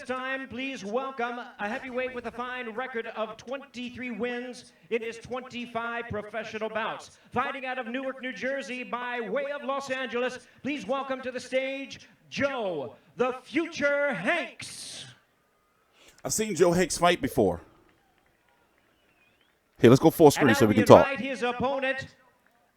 Time, please welcome a heavyweight with a fine record of 23 wins in his 25 professional bouts. Fighting out of Newark, New Jersey by way of Los Angeles, please welcome to the stage, Joe, the Future Hanks. I've seen Joe Hanks fight before. Hey, let's go full screen so we can talk. talk. His opponent,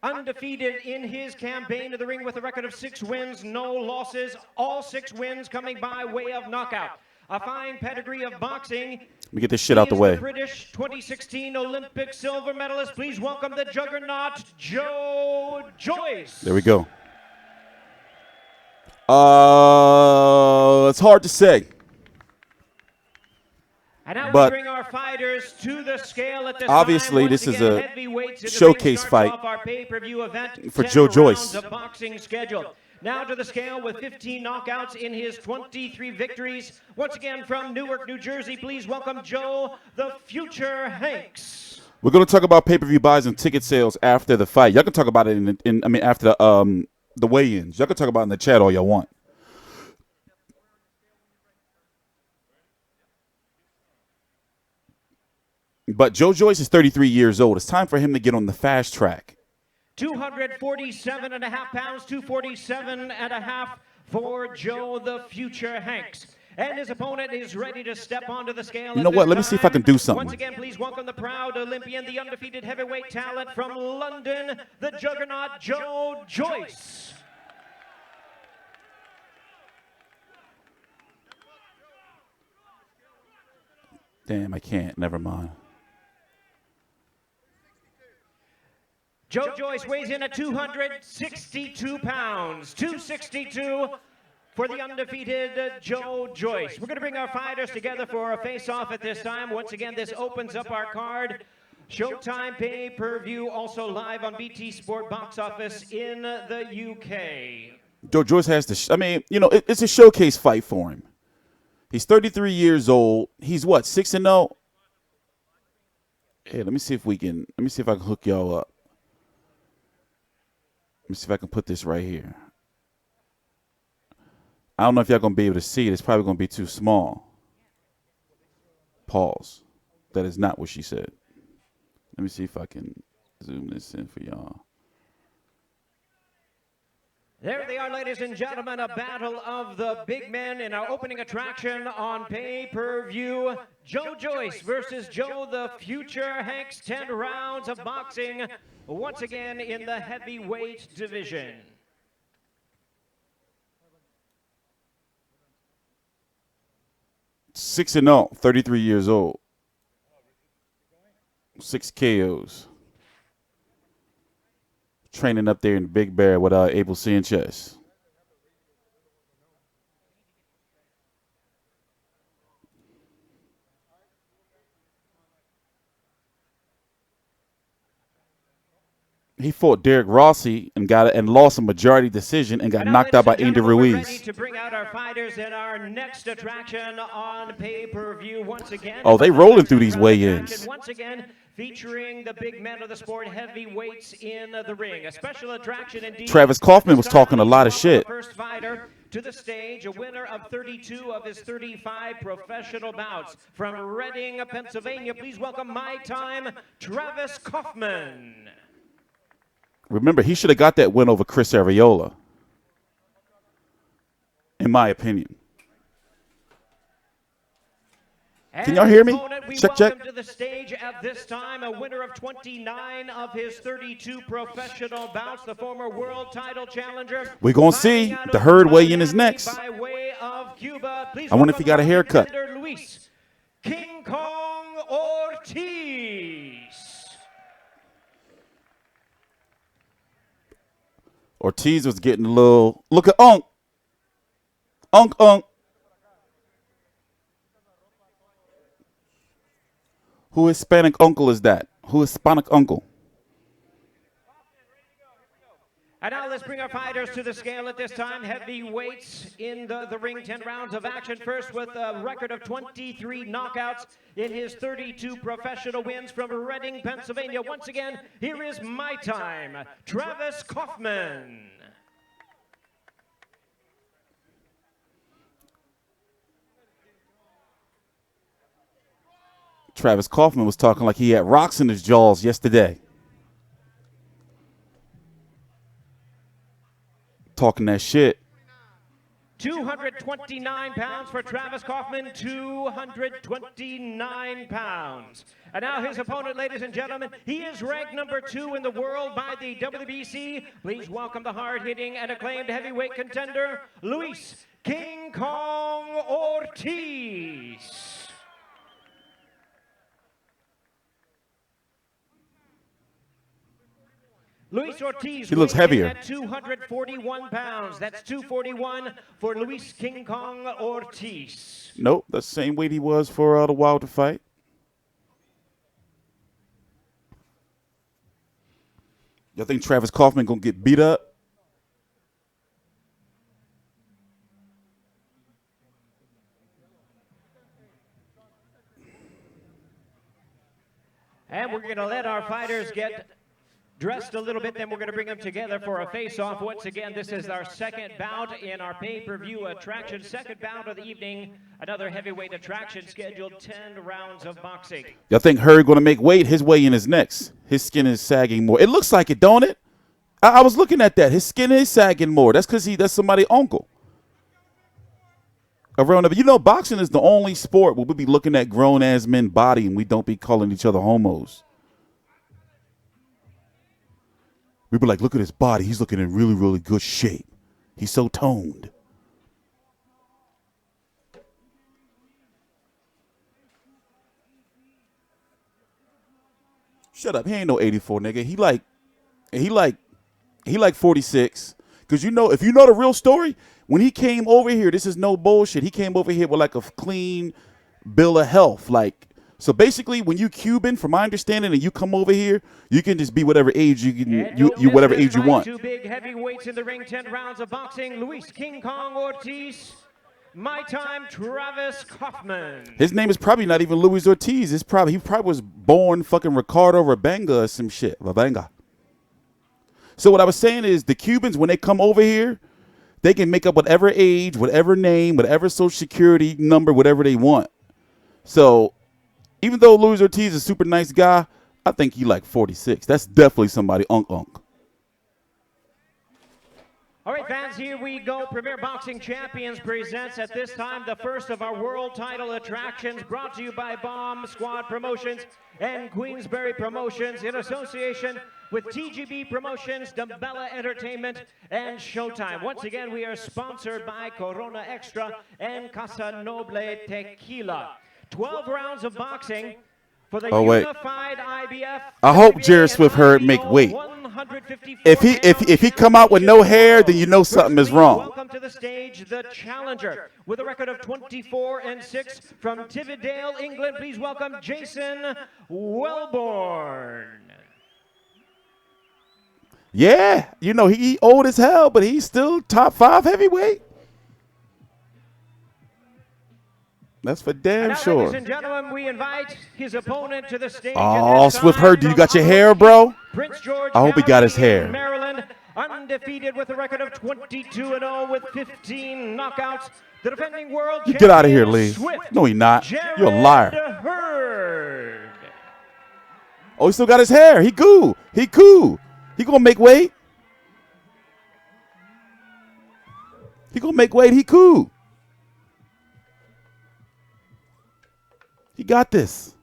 undefeated in his campaign to the ring with a record of 6 wins, no losses, all 6 wins coming by way of knockout. A fine pedigree of boxing. Let me get this shit out the way. The British 2016 Olympic silver medalist. Please welcome the juggernaut, Joe Joyce. There we go. It's hard to say. And now we bring our fighters to the scale at this obviously, time. this is a showcase fight for Joe Joyce. Boxing schedule. Now to the scale with 15 knockouts in his 23 victories. Once again from Newark, New Jersey, please welcome Joe, the Future Hanks. We're going to talk about pay-per-view buys and ticket sales after the fight. Y'all can talk about it after the weigh-ins. Y'all can talk about it in the chat all y'all want. But Joe Joyce is 33 years old. It's time for him to get on the fast track. 247.5 pounds, 247.5 for Joe the Future Hanks. And his opponent is ready to step onto the scale. You know what? Let me see if I can do something. Once again, please welcome the proud Olympian, the undefeated heavyweight talent from London, the juggernaut Joe Joyce. Damn, I can't. Never mind. Joe Joyce weighs in at 262 pounds. 262 for the undefeated Joe Joyce. We're going to bring our fighters together for a face-off at this time. Once again, this opens up our card. Showtime pay-per-view, also live on BT Sport box office in the UK. Joe Joyce has to, it's a showcase fight for him. He's 33 years old. He's what, 6-0? Hey, let me see if I can hook y'all up. Let me see if I can put this right here. I don't know if y'all going to be able to see it. It's probably going to be too small. Pause. That is not what she said. Let me see if I can zoom this in for y'all. There they are, ladies and gentlemen, a battle of the big men in our opening attraction on pay-per-view. Joe Joyce versus Joe the Future Hanks, 10 rounds of boxing, once again in the heavyweight division. Six 6-0, 33 years old. 6 KOs. Training up there in Big Bear with Abel Sanchez. He fought Derek Rossi and lost a majority decision and got knocked out by Andy Ruiz. Ready to bring out our fighters in our next attraction on pay-per-view once again. Oh, they rolling through these weigh-ins. Once again, featuring the big men of the sport, heavyweights in the ring. A special attraction indeed. Travis Kaufman was talking a lot of shit. First fighter to the stage, a winner of 32 of his 35 professional bouts from Reading, Pennsylvania. Please welcome my time, Travis Kaufman. Remember, he should have got that win over Chris Arreola, in my opinion. Can y'all hear me? Check. To the stage at this time, a winner of 29 of his 32 professional bouts, the former world title challenger. We're going to see. The Herd weigh-in is next. By way of Cuba. Please I wonder if he got a haircut. Luis King Kong Ortiz. Ortiz was getting a little. Look at Unk. Unk. Who Hispanic uncle is that? Who Hispanic uncle? And now let's bring our fighters to the scale at this time. Heavyweights in the ring, 10 rounds of action. First with a record of 23 knockouts in his 32 professional wins from Reading, Pennsylvania. Once again, here is my time, Travis Kaufman. Travis Kaufman was talking like he had rocks in his jaws yesterday. Talking that shit. 229 pounds for Travis Kaufman, 229 pounds. And now his opponent, ladies and gentlemen, he is ranked number 2 in the world by the WBC. Please welcome the hard-hitting and acclaimed heavyweight contender, Luis King Kong Ortiz. Luis Ortiz, he looks heavier. At 241 pounds. That's 241 for Luis King Kong Ortiz. Nope, that's the same weight he was for the Wilder fight. Y'all think Travis Kaufman gonna get beat up? And we're going to let our fighters get dressed a little bit, then we're going to bring them together for a face-off. Once again, this is our second bout in our pay-per-view attraction, second bout of the evening, another heavyweight attraction scheduled, 10 rounds of boxing. Y'all think Hurd going to make weight? His weigh-in is next. His skin is sagging more. It looks like it, don't it? I was looking at that. His skin is sagging more. That's because that's somebody's uncle. You know, boxing is the only sport where we be looking at grown-ass men body and we don't be calling each other homos. We be like, look at his body. He's looking in really, really good shape. He's so toned. Shut up. He ain't no 84, nigga. He like 46. Because you know, if you know the real story, when he came over here, this is no bullshit. He came over here with like a clean bill of health. Like, so basically, when you Cuban, from my understanding, and you come over here, you can just be whatever age you can, you whatever age you want. Two big heavyweights in the ring, 10 rounds of boxing. Luis King Kong Ortiz, my time, Travis Kaufman. His name is probably not even Luis Ortiz. He probably was born fucking Ricardo Rabanga or some shit. Rabanga. So what I was saying is the Cubans, when they come over here, they can make up whatever age, whatever name, whatever social security number, whatever they want. So even though Luis Ortiz is a super nice guy, I think he like 46. That's definitely somebody unk. All right, fans, here we go. Premier Boxing Champions presents at this time the first of our world title attractions, brought to you by Bomb Squad Promotions and Queensberry Promotions in association with TGB Promotions, Dumbella Entertainment, and Showtime. Once again, we are sponsored by Corona Extra and Casa Noble Tequila. 12 rounds of boxing for the unified IBF. I hope Jared Swift Hurd make weight. If he come out with no hair, then you know something is wrong. Welcome to the stage, the challenger, with a record of 24-6 from Tividale, England. Please welcome Jason Wellborn. Yeah, you know, he old as hell, but he's still top 5 heavyweight. That's for damn now, sure. Ladies and gentlemen, we invite his opponent to the stage. Oh, Swift Hurd, do you got your hair, bro? Prince George, I hope he got his hair. Maryland, undefeated with a record of 22-0 with 15 knockouts. The defending world champion. Get out of here, Lee. Swift, no, he not. You're a liar. Hurd. Oh, he still got his hair. He cool. He cool. He gonna make weight. He gonna make weight. He cool. He got this.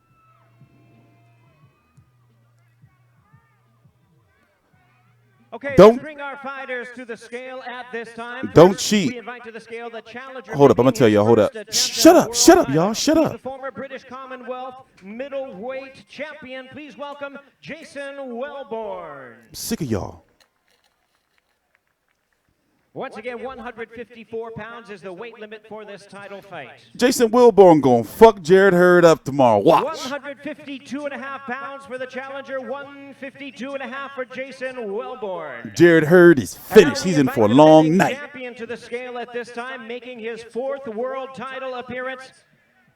Okay, don't let's bring our fighters to the scale at this time. Don't cheat. We invite to the scale the challenger. Hold up, I'm gonna tell y'all. Hold up. Shut up, y'all. Shut up. The former British Commonwealth middleweight champion. Please welcome Jason Wellborn. I'm sick of y'all. Once again, 154 pounds is the weight limit for this title fight. Jason Wellborn gonna fuck Jared Hurd up tomorrow. Watch. 152.5 pounds for the challenger, 152.5 for Jason Wellborn. Jared Hurd is finished. He's in for a long night. Champion to the scale at this time, making his 4th world title appearance.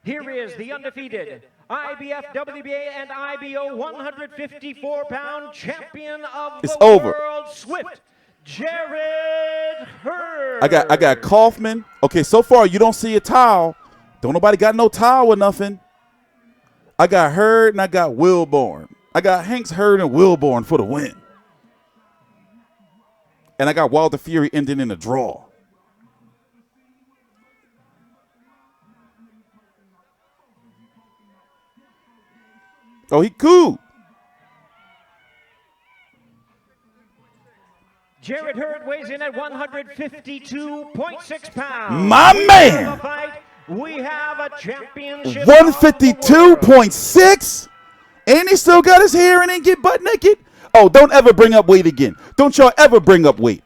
Here is the undefeated IBF, WBA, and IBO 154-pound champion of the world, Swift Jared Hurd. I got Kaufman. Okay, so far you don't see a towel. Don't nobody got no towel or nothing. I got Hurd and I got Wilborn. I got Hanks, Hurd, and Wilborn for the win. And I got Wilder Fury ending in a draw. Oh, he cool. Jarrett Hurd weighs in at 152.6 pounds. My man. We have a championship. 152.6? And he still got his hair and ain't get butt naked? Oh, don't ever bring up weight again. Don't y'all ever bring up weight.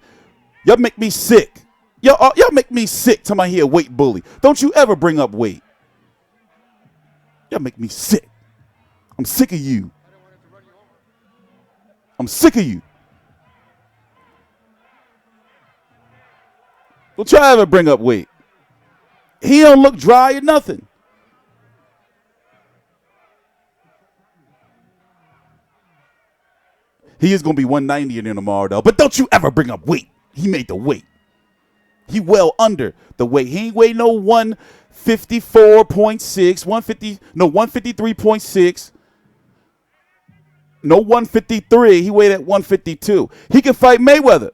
Y'all make me sick. Y'all make me sick till I hear weight bully. Don't you ever bring up weight. Y'all make me sick. I'm sick of you. I'm sick of you. Don't y'all ever bring up weight. He don't look dry or nothing. He is going to be 190 in there tomorrow, though. But don't you ever bring up weight. He made the weight. He well under the weight. He ain't weigh no 154.6, 153.6. No 153. He weighed at 152. He can fight Mayweather.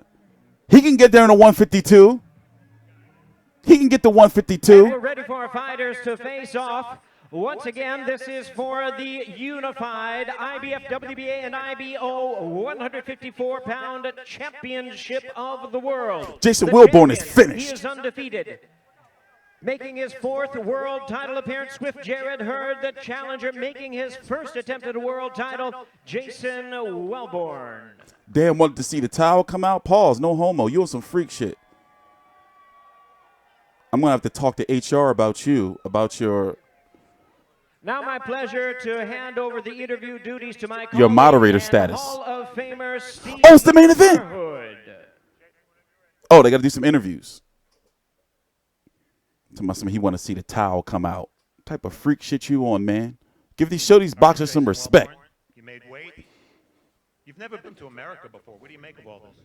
He can get there in a 152. He can get to 152. And we're ready for our fighters to face off. Once again, this is for the unified IBF, WBA, and IBO 154-pound championship of the world. Jason Wilborn is finished. He is undefeated. Making his 4th world title appearance with Jarrett Hurd, the challenger, making his first attempt at a world title, Jason Wilborn. Damn, wanted to see the towel come out. Pause, no homo. You on some freak shit. I'm going to have to talk to HR about you, about your... Now my pleasure to hand over the interview duties to my your moderator status. Hall of Famer Steve it's the main event. Hood. Oh, they got to do some interviews. He want to see the towel come out. What type of freak shit you on, man? Show these boxers some respect. You made weight. You've never been to America before. What do you make of all this?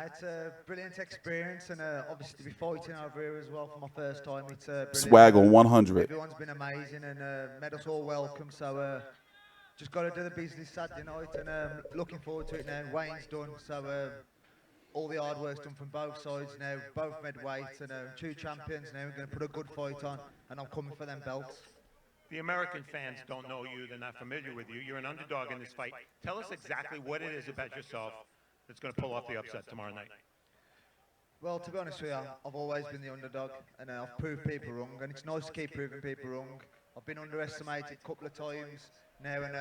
It's a brilliant experience, and obviously to be fighting over here as well for my first time, it's brilliant. Swag on 100. Everyone's been amazing and made us all welcome, so just got to do the business Saturday night, and looking forward to it now. Wayne's done, so all the hard work's done from both sides now, both midweight, and 2 champions now. We're going to put a good fight on, and I'm coming for them belts. The American fans don't know you. They're not familiar with you. You're an underdog in this fight. Tell us exactly what it is about yourself that's going to pull off the upset tomorrow night. Well, to be honest with you, I've always been the underdog, and I've proved people wrong, and it's nice to keep proving people wrong. I've been underestimated a couple of times now, and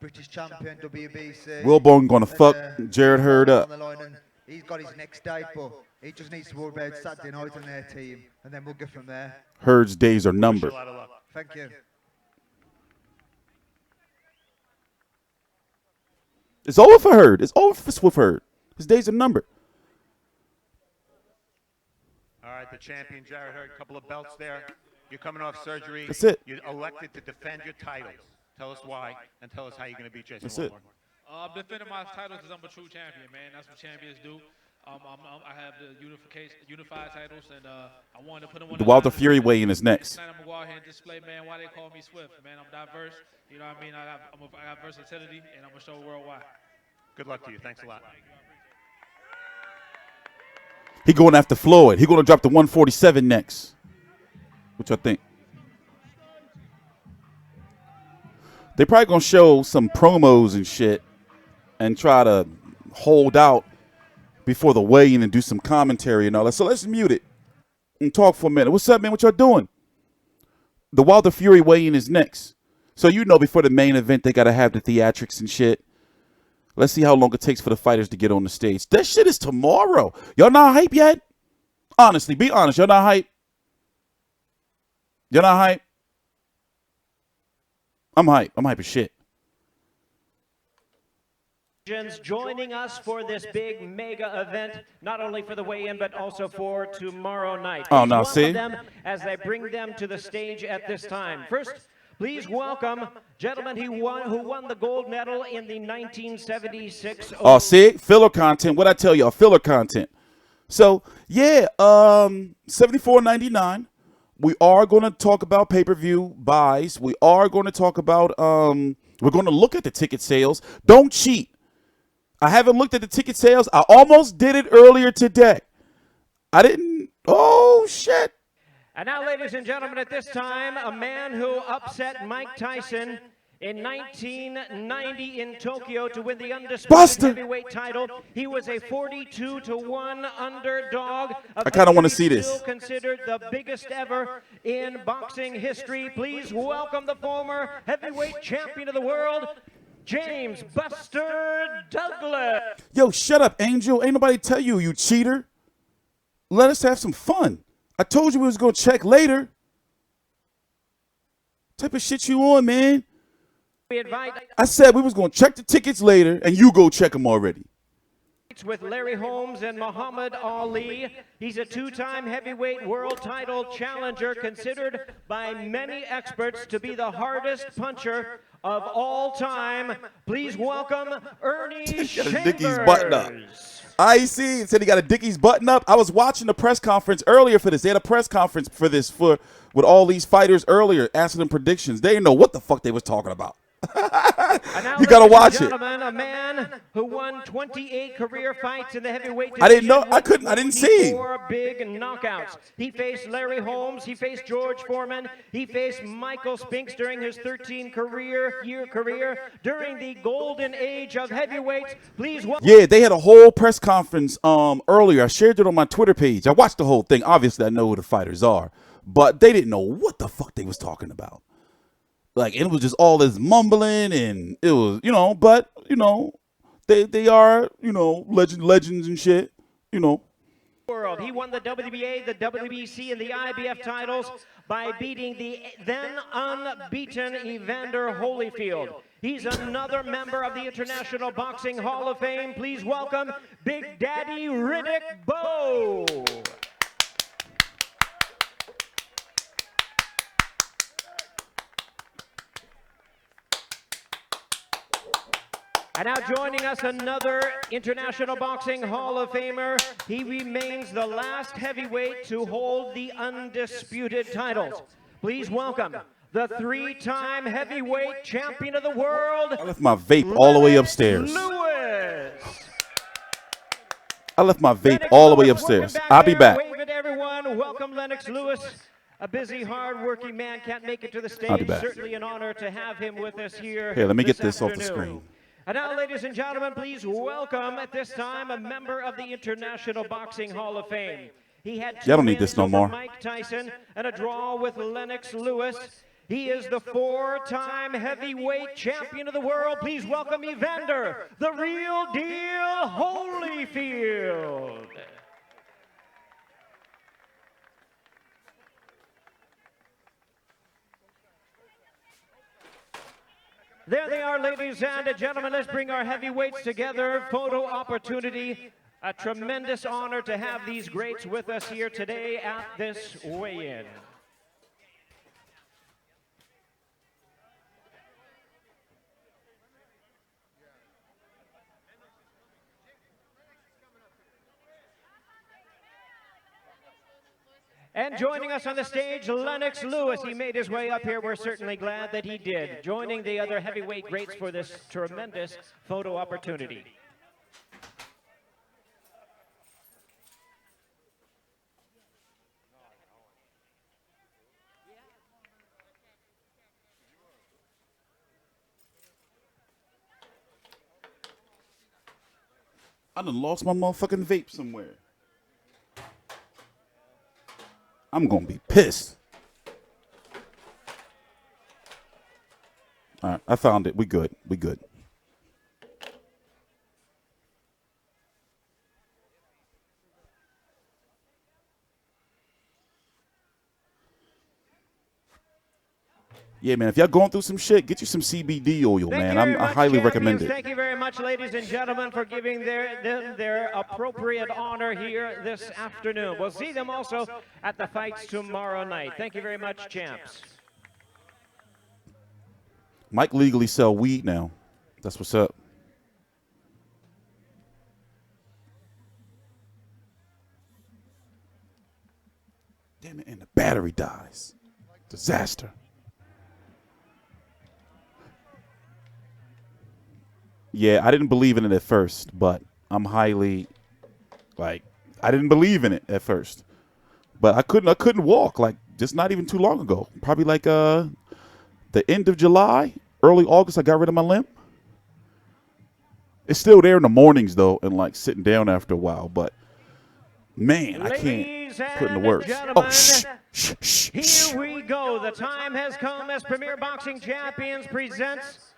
British champion, WBC. Wilborn going to fuck Jarrett Hurd up. He's got his next date, but he just needs to worry about Saturday night on their team, and then we'll get from there. Hurd's days are numbered. Thank you. It's over for Hurd. It's over with Hurd. His days are numbered. All right, the champion, Jarrett Hurd, a couple of belts there. You're coming off surgery. That's it. You elected to defend your titles. Tell us why, and tell us how you're going to beat Jason That's Wilborn. it. Defending my titles because I'm a true champion, man. That's what champions do. I have the unified titles, and I wanted to put them on the Wilder Fury weigh-in is next. I'm gonna go out here and display, man, why they call me Swift, man. I'm diverse. You know what I mean? I got versatility, and I'm gonna show worldwide. Good luck to you. Thanks a lot. He going after Floyd. He going to drop the 147 next. What y'all think? They probably going to show some promos and shit and try to hold out before the weigh-in and do some commentary and all that. So let's mute it and talk for a minute. What's up, man? What y'all doing? The Wilder Fury weigh-in is next. So you know before the main event, they got to have the theatrics and shit. Let's see how long it takes for the fighters to get on the stage. That shit is tomorrow. Y'all not hype yet? Honestly, be honest. Y'all not hype? Y'all not hype? I'm hype. I'm hype as shit. Joining us for this big mega event, not only for the weigh-in, but also for tomorrow night. Oh, now see? Them as I bring them to the stage at this time. First, please welcome gentleman who won the gold medal in the 1976. Oh, see? Filler content. What I tell y'all? Filler content. So, yeah, $74.99. We are going to talk about pay-per-view buys. We are going to talk about we're going to look at the ticket sales. Don't cheat. I haven't looked at the ticket sales. I almost did it earlier today. I didn't. Oh shit. And now, ladies and gentlemen, at this time, a man who upset Mike Tyson in 1990 in Tokyo to win the undisputed heavyweight title. He was a 42-1 underdog. I kind of want to see this. Still considered the biggest ever in boxing history. Please welcome the former heavyweight champion of the world, James Buster Douglas. Yo, shut up, Angel. Ain't nobody tell you, you cheater. Let us have some fun. I told you we was going to check later. Type of shit you on, man? I said we was going to check the tickets later, and you go check them already. With Larry Holmes and Muhammad Ali. He's a two-time heavyweight world title challenger, considered by many experts to be the hardest puncher of all time. Please welcome Ernie Chambers. Dickie's button up. I see. It said he got a Dickie's button up. I was watching the press conference earlier for this. They had a press conference for this with all these fighters earlier, asking them predictions. They didn't know what the fuck they was talking about. You gotta watch it. A man who won 28 career fights in the heavyweight division. I didn't know. I didn't see. 4 big knockouts. He faced Larry Holmes. He faced George Foreman. He faced Michael Spinks during his 13-year career during the golden age of heavyweights. Please welcome. Yeah, they had a whole press conference earlier. I shared it on my Twitter page. I watched the whole thing. Obviously, I know who the fighters are, but they didn't know what the fuck they was talking about. Like, it was just all this mumbling, and it was, but, they are, legends and shit, World. He won the WBA, the WBC, and the IBF titles by beating the then unbeaten Evander Holyfield. He's another member of the International Boxing Hall of Fame. Please welcome Big Daddy Riddick Bowe. And now joining us, another International Boxing Hall of Famer. He remains the last heavyweight to hold the undisputed titles. Please welcome the 3-time heavyweight champion of the world. I left my vape all the way upstairs. I left my vape all the way upstairs. I'll be back. Wave at everyone. Welcome, Lennox Lewis. A busy, hard-working man, can't make it to the stage. I'll be back. Certainly an honor to have him with us here. Here, let me get this afternoon. off the screen. And now, ladies and gentlemen, please welcome at this time a member of the International Boxing Hall of Fame. He had 2 Y'all don't need wins this no over more. Mike Tyson and a draw with Lennox Lewis. He is the 4-time heavyweight champion of the world. Please welcome Evander, the real deal, Holyfield. There they are, ladies and gentlemen. Let's bring our heavyweights together. Photo opportunity. A tremendous honor to have these greats with us here today at this weigh-in. And joining us on the stage, Lennox Lewis. He made his way up here. We're certainly glad that he did. Joining the other heavyweight greats for this tremendous photo opportunity. I done lost my motherfucking vape somewhere. I'm going to be pissed. All right, I found it. We good. We good. Yeah, man, if y'all going through some shit, get you some CBD oil, man. I highly recommend it. Thank you very much, ladies and gentlemen, for giving their appropriate honor here this afternoon. We'll see them also at the fights tomorrow night. Thank you very much, champs. Mike legally sell weed now. That's what's up. Damn it, and the battery dies. Disaster. Yeah, I didn't believe in it at first, but I'm highly, like, I didn't believe in it at first. But I couldn't walk, like, just not even too long ago. Probably like the end of July, early August, I got rid of my limp. It's still there in the mornings, though, and, like, sitting down after a while. But, man, I can't put in the work. Oh, shh. Here we go. The time has come as Premier Boxing Champions presents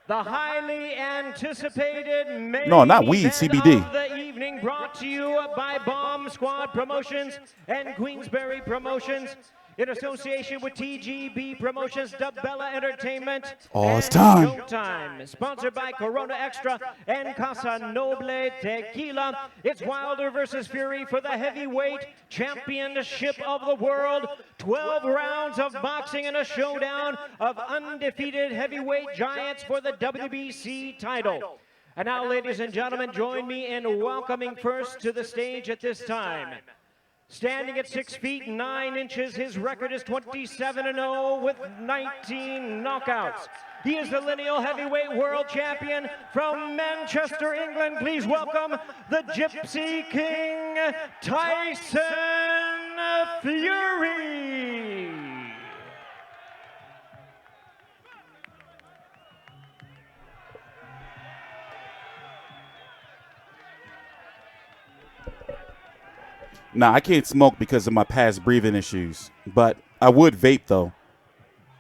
the highly anticipated main No, not weed, event CBD. of the evening, brought to you by Bomb Squad Promotions and Queensberry Promotions in association with TGB Promotions, Dubella Entertainment, Oh, it's and time. Showtime. Sponsored by Corona Extra and Casa Noble Tequila. It's Wilder versus Fury for the heavyweight championship of the world. 12 rounds of boxing and a showdown of undefeated heavyweight giants for the WBC title. And now, ladies and gentlemen, join me in welcoming first to the stage at this time. Standing at 6 feet 9 inches, his record is 27-0 with 19 knockouts. He is the lineal heavyweight world champion from Manchester, England. Please welcome the Gypsy King, Tyson Fury. Nah, I can't smoke because of my past breathing issues, but I would vape, though.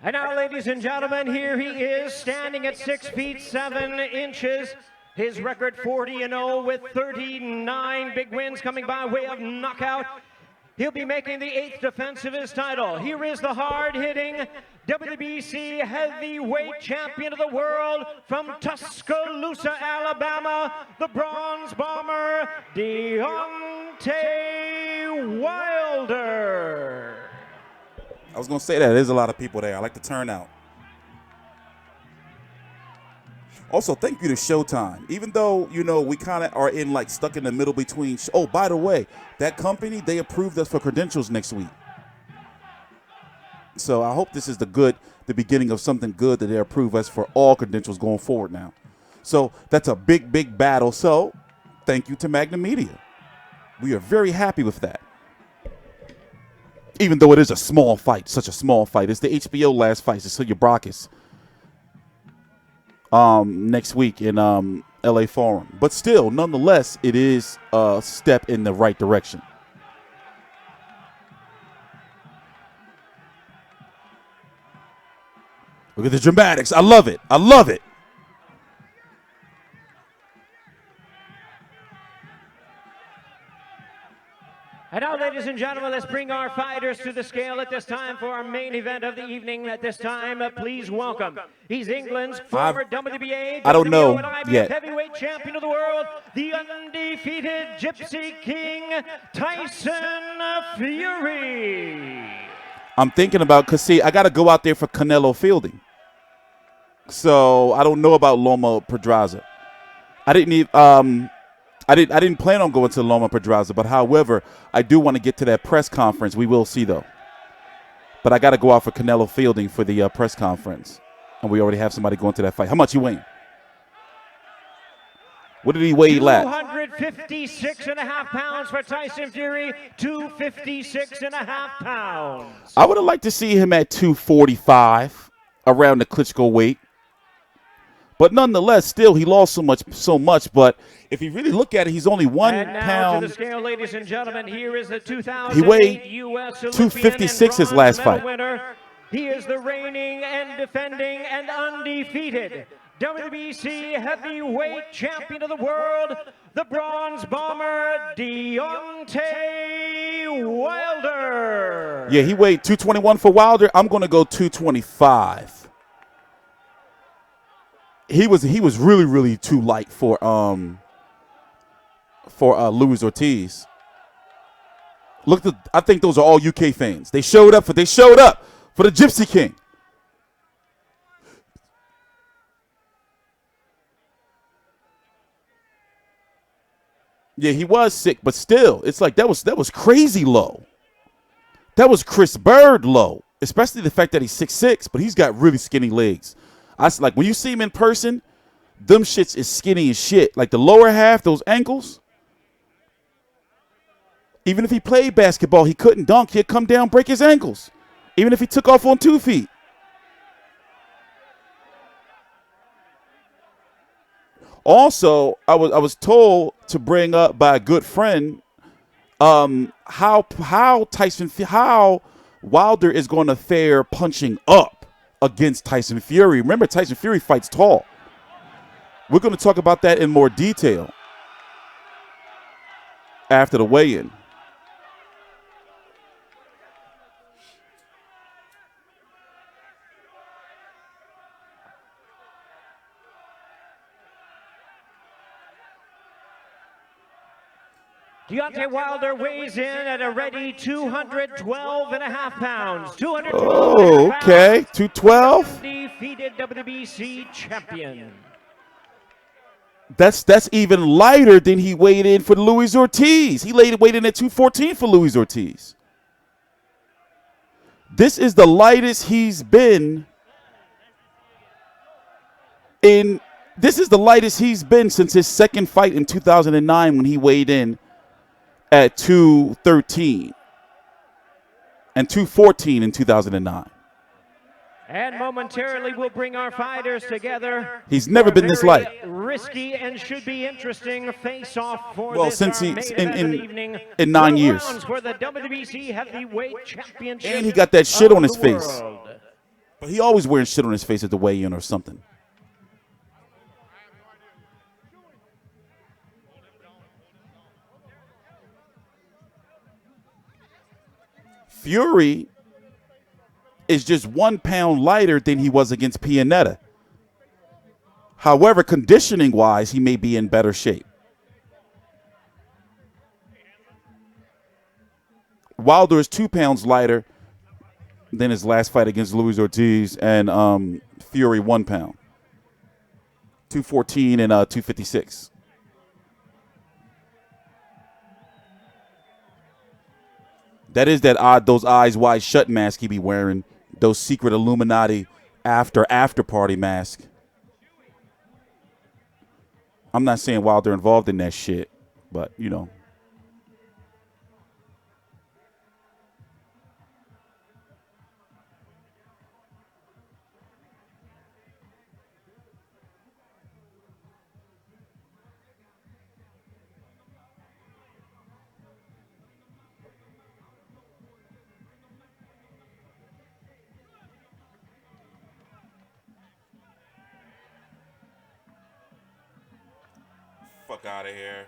And now, ladies and gentlemen, here he is, standing at 6 feet 7 inches. His record 40-0 with 39 big wins coming by way of knockout. He'll be making the 8th defense of his title. Here is the hard-hitting WBC heavyweight champion of the world from Tuscaloosa, Alabama, the Bronze Bomber, Deontay Wilder. I was going to say that. There's a lot of people there. I like the turnout. Also, thank you to Showtime. Even though, you know, we kind of are in, like, stuck in the middle between. Oh, by the way, that company, they approved us for credentials next week. So I hope this is the beginning of something good that they approve us for all credentials going forward now. So that's a big, big battle. So thank you to Magnum Media. We are very happy with that. Even though it is a small fight, such a small fight. It's the HBO last fight. It's Celia Brakis. Next week in LA Forum. But still, nonetheless, it is a step in the right direction. Look at the dramatics. I love it. I love it. And now, ladies and gentlemen, let's bring our fighters to the scale at this time for our main event of the evening. At this time, please welcome. He's England's former WBA, I don't know WBO, and IBF yet. heavyweight champion of the world, the undefeated Gypsy King, Tyson Fury. I'm thinking about, because, see, I got to go out there for Canelo Fielding. So I don't know about Loma Pedraza. I didn't plan on going to Loma Pedraza, but however, I do want to get to that press conference. We will see, though. But I got to go out for Canelo Fielding for the press conference. And we already have somebody going to that fight. How much you weighing? What did he weigh last? 256.5 pounds for Tyson Fury, 256.5 pounds. I would have liked to see him at 245, around the Klitschko weight. But nonetheless, still, he lost so much. But if you really look at it, he's only 1 and now pound. to the scale, ladies and gentlemen, here is the 2008 He weighed U.S. 256 his last fight. Winner. He is the reigning and defending and undefeated WBC heavyweight champion of the world, the Bronze Bomber, Deontay Wilder. Yeah, he weighed 221 for Wilder. I'm going to go 225. He was really, really too light for Luis Ortiz. Look, I think those are all UK fans. They showed up for the Gypsy King. Yeah, he was sick, but still, it's like that was crazy low. That was Chris Bird low, especially the fact that he's 6'6", but he's got really skinny legs. Like when you see him in person, them shits is skinny as shit. Like the lower half, those ankles. Even if he played basketball, he couldn't dunk. He'd come down, break his ankles. Even if he took off on 2 feet. Also, I was told to bring up by a good friend how Wilder is going to fare punching up against Tyson Fury. Remember, Tyson Fury fights tall. We're going to talk about that in more detail after the weigh-in. Deontay Wilder weighs in at a ready 212.5 pounds. 212. Oh, okay. 212. Undefeated WBC champion. That's even lighter than he weighed in for Luis Ortiz. He weighed in at 214 for Luis Ortiz. This is the lightest he's been in. This is the lightest he's been since his second fight in 2009 when he weighed in at 213 and 214 in 2009. And momentarily we'll bring our fighters together. He's never been this light. Risky and should be interesting face-off for Well, this since main he's event of the evening. in 9 years. For the WBC Heavyweight Championship. And he got that shit of on his the face. world. But he always wearing shit on his face at the weigh-in or something. Fury is just 1 pound lighter than he was against Pianetta. However, conditioning-wise, he may be in better shape. Wilder is 2 pounds lighter than his last fight against Luis Ortiz, and Fury 1 pound. 214 and 256. That is those eyes wide shut mask he be wearing, those secret Illuminati after party mask. I'm not saying Wilder involved in that shit, but you know. Fuck out of here.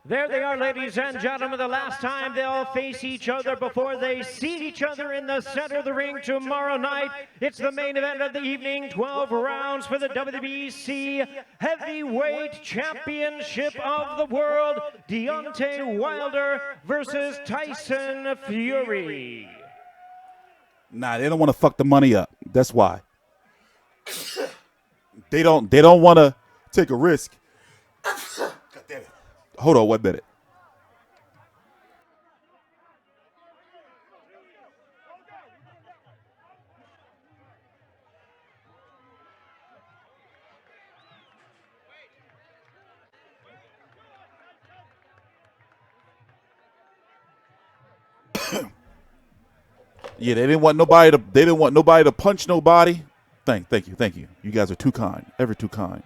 There they are, ladies and gentlemen. The last time they'll face each other before they see each other in the center of the ring tomorrow night. It's the main event of the evening, 12 rounds for the WBC Heavyweight Championship of the World. Deontay Wilder versus Tyson Fury. Nah, they don't want to fuck the money up. That's why. They don't want to take a risk. God damn it. Hold on 1 minute. Yeah, they didn't want nobody to punch nobody. Thank you. You guys are too kind. Ever too kind.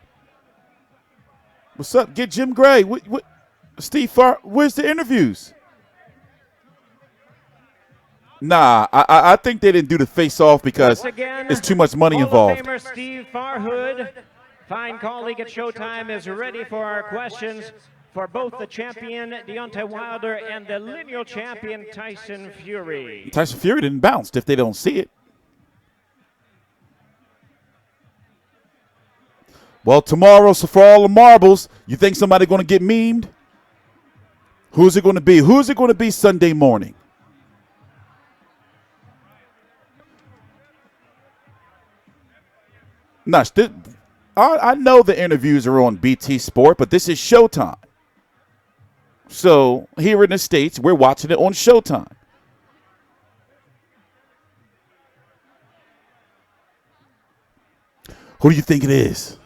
What's up? Get Jim Gray. What Steve Farr, where's the interviews? Nah, I think they didn't do the face-off because it's too much money involved. Hall of Famer Steve Farhood, fine colleague at Showtime, is ready for our questions for both the champion, Deontay Wilder, and the lineal champion, Tyson Fury. Tyson Fury didn't bounce if they don't see it. Well, tomorrow, so for all the marbles, you think somebody going to get memed? Who's it going to be? Who's it going to be Sunday morning? Nah, I know the interviews are on BT Sport, but this is Showtime. So here in the States, we're watching it on Showtime. Who do you think it is?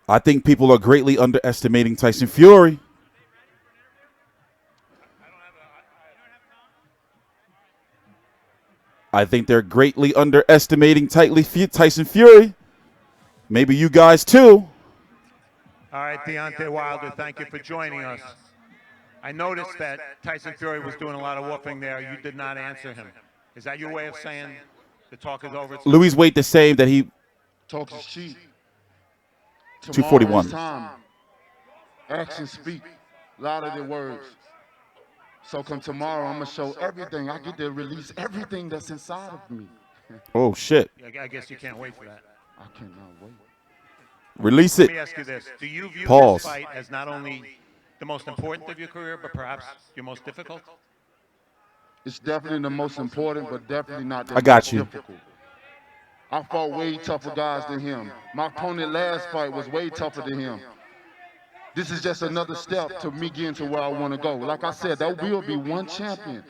I think people are greatly underestimating Tyson Fury. I think they're greatly underestimating Tyson Fury. Maybe you guys too. All right, Deontay Wilder, thank you for joining us. I noticed that Tyson Fury was doing a lot of woofing there. You did not answer him. Is that your way of saying the talk is over? Louis Wade the same that he Talk is cheap. 241. Time. Actions speak louder than words. So come tomorrow, I'm gonna show everything. I get to release everything that's inside of me. Oh shit. I guess you can't wait for that. I cannot wait. Release Let it. me ask you this. Do you view Pause. this fight as not only the most important of your career, but perhaps your most difficult? It's definitely the most important, but definitely not the I got most you. difficult. I fought way tougher guys than him. My opponent last fight was way tougher than him. This is just another step to me getting to where I want to go. Like I said, there will be one champion,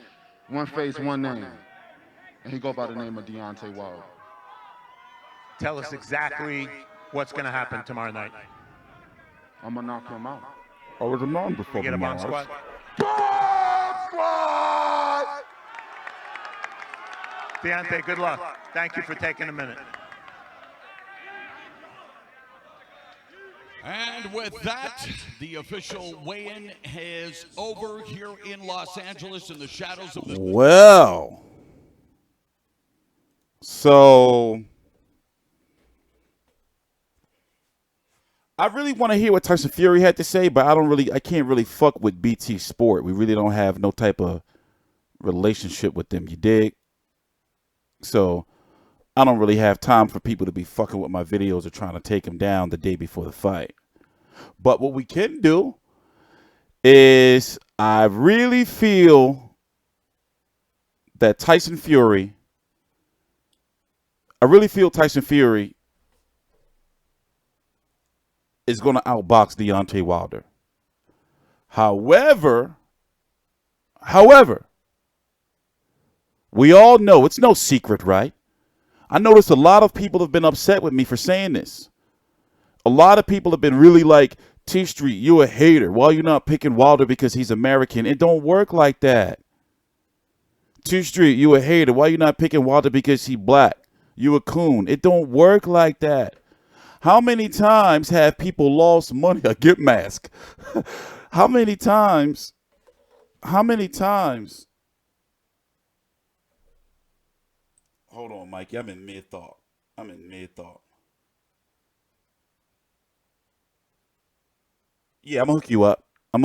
one face, one name. And he go by the name of Deontay Wilder. Tell us exactly what's going to happen tomorrow night. I'm going to knock him out. I was a non before We get a bomb squad. Bomb squad! Deontay, good luck. Thank you for taking a minute. And with that, the official weigh-in is over here in Los Angeles in the shadows of the... Well, so I really want to hear what Tyson Fury had to say, but I can't really fuck with BT Sport. We really don't have no type of relationship with them, you dig? So I don't really have time for people to be fucking with my videos or trying to take them down the day before the fight. But what we can do is I really feel that Tyson Fury is going to outbox Deontay Wilder. However, we all know, it's no secret, right? I noticed a lot of people have been upset with me for saying this. A lot of people have been really like, T Street, you a hater. Why you not picking Wilder because he's American? It don't work like that. T Street, you a hater. Why you not picking Wilder because he black? You a coon. It don't work like that. How many times have people lost money? A get mask. How many times? Hold on, Mikey. I'm in mid-thought. Yeah, I'm going to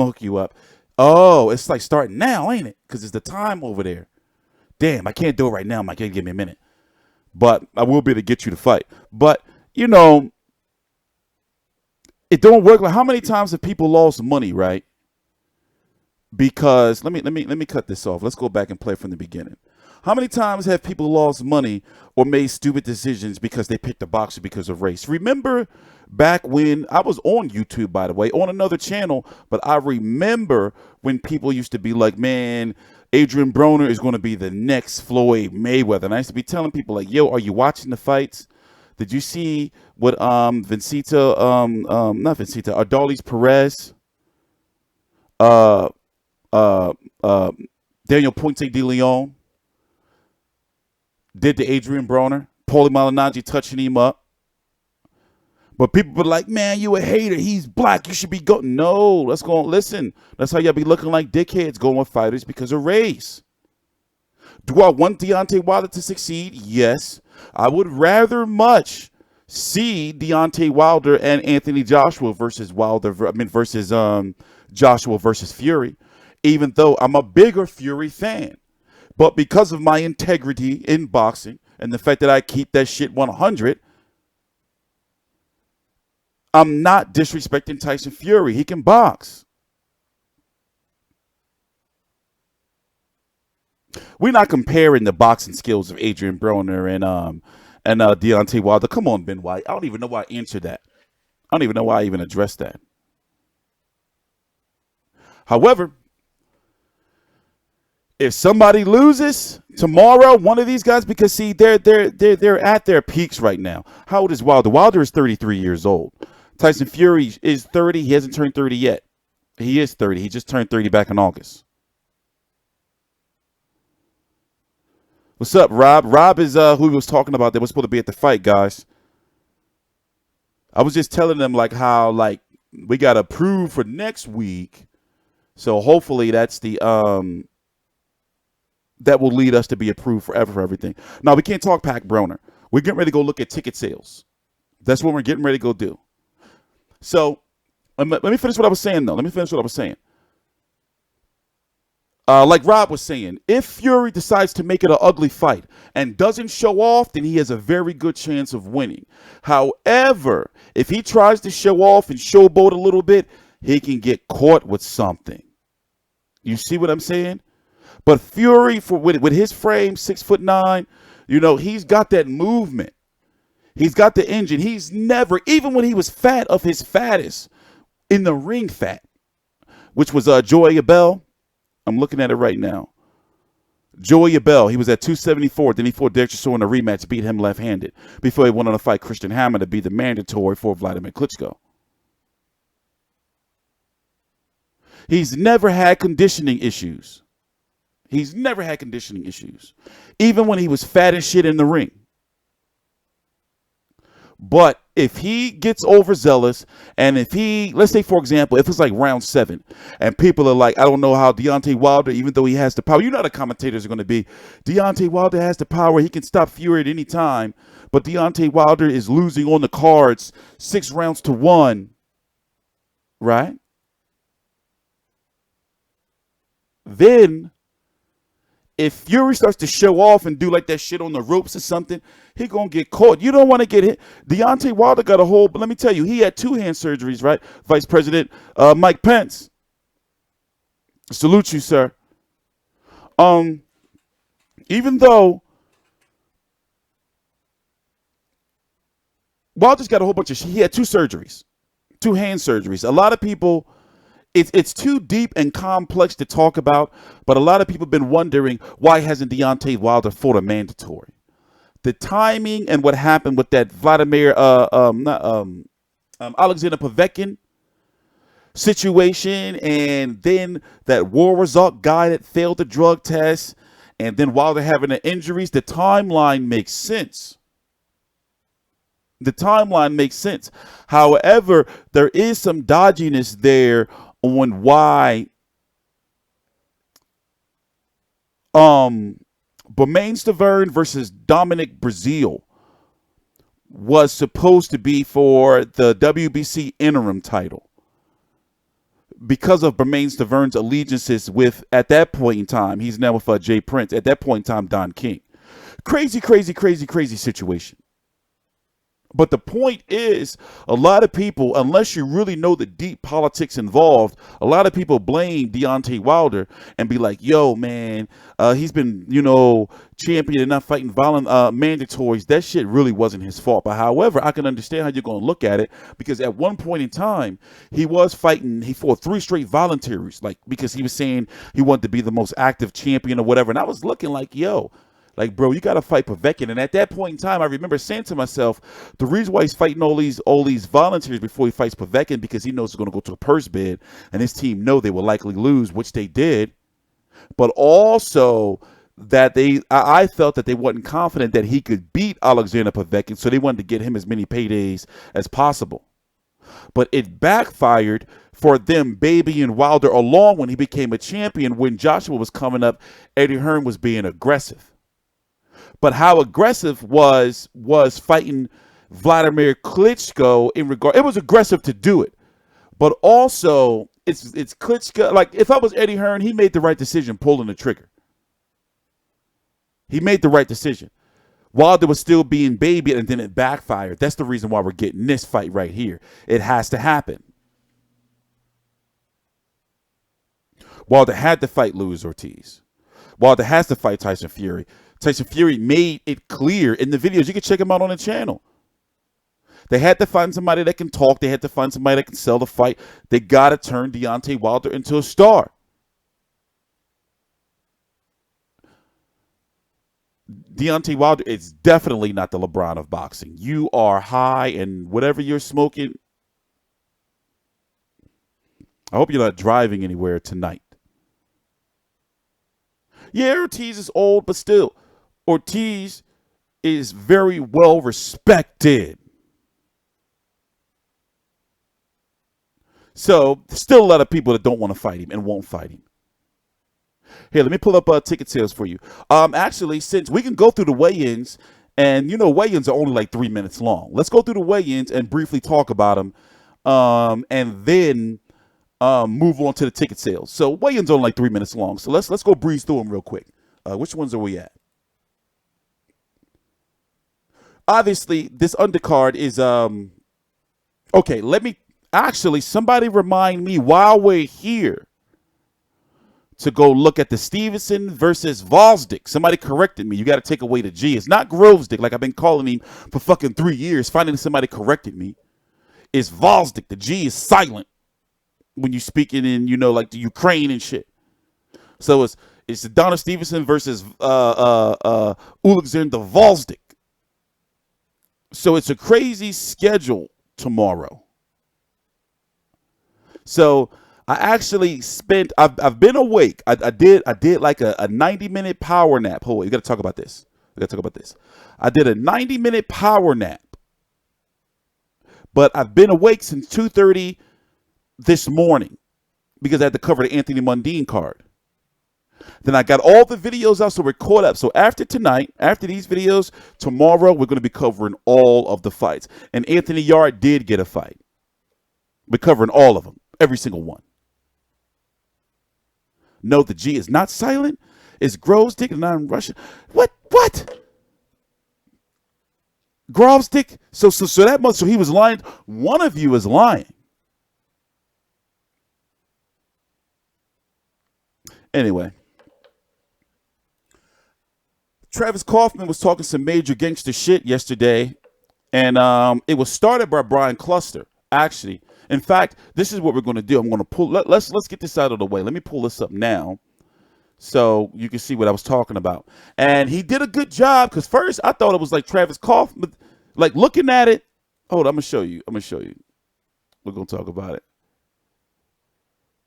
hook you up. Oh, it's like starting now, ain't it? Because it's the time over there. Damn, I can't do it right now, Mikey. Give me a minute. But I will be able to get you to fight. But, you know, it don't work. Like, how many times have people lost money, right? Because let me cut this off. Let's go back and play from the beginning. How many times have people lost money or made stupid decisions because they picked a boxer because of race? Remember back when I was on YouTube, by the way, on another channel, but I remember when people used to be like, man, Adrian Broner is going to be the next Floyd Mayweather. And I used to be telling people like, yo, are you watching the fights? Did you see what Ardali's Perez, Daniel Ponce de Leon did to Adrian Broner? Paulie Malignaggi touching him up. But people were like, man, you a hater. He's black. You should be going. No, let's go on. Listen, that's how y'all be looking like dickheads going with fighters because of race. Do I want Deontay Wilder to succeed? Yes. I would rather much see Deontay Wilder and Anthony Joshua versus Joshua versus Fury, even though I'm a bigger Fury fan. But because of my integrity in boxing and the fact that I keep that shit 100, I'm not disrespecting Tyson Fury. He can box. we're not comparing the boxing skills of Adrian Broner and Deontay Wilder. Come on, Ben White. I don't even know why I answered that. I don't even know why I even addressed that. However, if somebody loses tomorrow, one of these guys, because see, they're at their peaks right now. How old is Wilder? Wilder is 33 years old. Tyson Fury is 30. He hasn't turned 30 yet. He is 30. He just turned 30 back in August. What's up, Rob? Rob is who we was talking about that was supposed to be at the fight, guys. I was just telling them like how like we got approved for next week. So hopefully that's the that will lead us to be approved forever for everything. Now we can't talk Pac Broner. We're getting ready to go look at ticket sales. That's what we're getting ready to go do. So let me finish what I was saying though. Let me finish what I was saying. Like Rob was saying, if Fury decides to make it an ugly fight and doesn't show off, then he has a very good chance of winning. However, if he tries to show off and showboat a little bit, he can get caught with something. You see what I'm saying? But Fury, with his frame, 6'9", you know, he's got that movement. He's got the engine. He's never, even when he was fat of his fattest, in the ring fat, which was Joey Abel. I'm looking at it right now. Joey Abel, he was at 274. Then he fought Derek Chisora in a rematch, beat him left-handed before he went on to fight Christian Hammer to be the mandatory for Vladimir Klitschko. He's never had conditioning issues. He's never had conditioning issues, even when he was fat as shit in the ring. But if he gets overzealous, and if he, let's say, for example, if it's like round 7, and people are like, I don't know how Deontay Wilder, even though he has the power, you know how the commentators are going to be, Deontay Wilder has the power, he can stop Fury at any time, but Deontay Wilder is losing on the cards 6 rounds to 1, right? Then, if Fury starts to show off and do like that shit on the ropes or something, he gonna get caught. You don't want to get hit. Deontay Wilder got a whole, but let me tell you, he had 2 hand surgeries, right? Vice President Mike Pence. Salute you, sir. Even though Wilder's got a whole bunch of shit, he had 2 surgeries, 2 hand surgeries. A lot of people, it's too deep and complex to talk about, but a lot of people have been wondering why hasn't Deontay Wilder fought a mandatory. The timing and what happened with that Alexander Povetkin situation, and then that War Result guy that failed the drug test, and then Wilder having the injuries, the timeline makes sense. The timeline makes sense. However, there is some dodginess there on why Bermane Stavern versus Dominic Breazeale was supposed to be for the WBC interim title because of Bermane Stavern's allegiances with, at that point in time, he's now with Jay Prince, at that point in time, Don King. Crazy situation. But the point is, a lot of people, unless you really know the deep politics involved, a lot of people blame Deontay Wilder and be like, yo, man, he's been, champion and not fighting violent mandatories. That shit really wasn't his fault. But however, I can understand how you're going to look at it, because at one point in time, he was fighting, he fought 3 straight voluntaries, like, because he was saying he wanted to be the most active champion or whatever. And I was looking like, yo, like, bro, you got to fight Povetkin. And at that point in time, I remember saying to myself, the reason why he's fighting all these volunteers before he fights Povetkin, because he knows he's going to go to a purse bid, and his team know they will likely lose, which they did. But also that I felt that they wasn't confident that he could beat Alexander Povetkin, so they wanted to get him as many paydays as possible. But it backfired for them babying Wilder along when he became a champion. When Joshua was coming up, Eddie Hearn was being aggressive. But how aggressive was fighting Vladimir Klitschko in regard? It was aggressive to do it, but also it's Klitschko. Like, if I was Eddie Hearn, he made the right decision pulling the trigger. He made the right decision. Wilder was still being babied, and then it backfired. That's the reason why we're getting this fight right here. It has to happen. Wilder had to fight Luis Ortiz. Wilder has to fight Tyson Fury. Tyson Fury made it clear in the videos. You can check him out on the channel. They had to find somebody that can talk. They had to find somebody that can sell the fight. They got to turn Deontay Wilder into a star. Deontay Wilder is definitely not the LeBron of boxing. You are high and whatever you're smoking. I hope you're not driving anywhere tonight. Yeah, Ortiz is old, but still, Ortiz is very well respected. So, still a lot of people that don't want to fight him and won't fight him. Here, let me pull up ticket sales for you. Actually, since we can go through the weigh-ins, and you know weigh-ins are only like 3 minutes long. Let's go through the weigh-ins and briefly talk about them, and then move on to the ticket sales. So weigh-ins only like 3 minutes long. So let's go breeze through them real quick. Which ones are we at? Obviously, this undercard is okay. Let me actually somebody remind me while we're here to go look at the Stevenson versus Valsdick. Somebody corrected me. You got to take away the G. It's not Grovesdick like I've been calling him for fucking 3 years. Finally, somebody corrected me. It's Valsdick. The G is silent when you speaking in, you know, like the Ukraine and shit. So it's Adonis Stevenson versus Alexander Valsdick. So it's a crazy schedule tomorrow. So I actually spent. I've been awake. I did like a 90-minute power nap. Hold on, you got to talk about this. I did a 90-minute power nap, but I've been awake since 2:30 this morning because I had to cover the Anthony Mundine card. Then I got all the videos out, so we're caught up. So after tonight, after these videos, tomorrow we're going to be covering all of the fights. And Anthony Yard did get a fight. We're covering all of them, every single one. No, the G is not silent. It's Grovesdick and I'm Russian. What? Grovesdick? So that much. So he was lying. One of you is lying. Anyway. Travis Kaufman was talking some major gangster shit yesterday, and it was started by Brian Cluster, actually. In fact, this is what we're going to do. I'm going to pull. Let's get this out of the way. Let me pull this up now, so you can see what I was talking about. And he did a good job because first I thought it was like Travis Kaufman, like looking at it. Hold on, I'm gonna show you. We're gonna talk about it.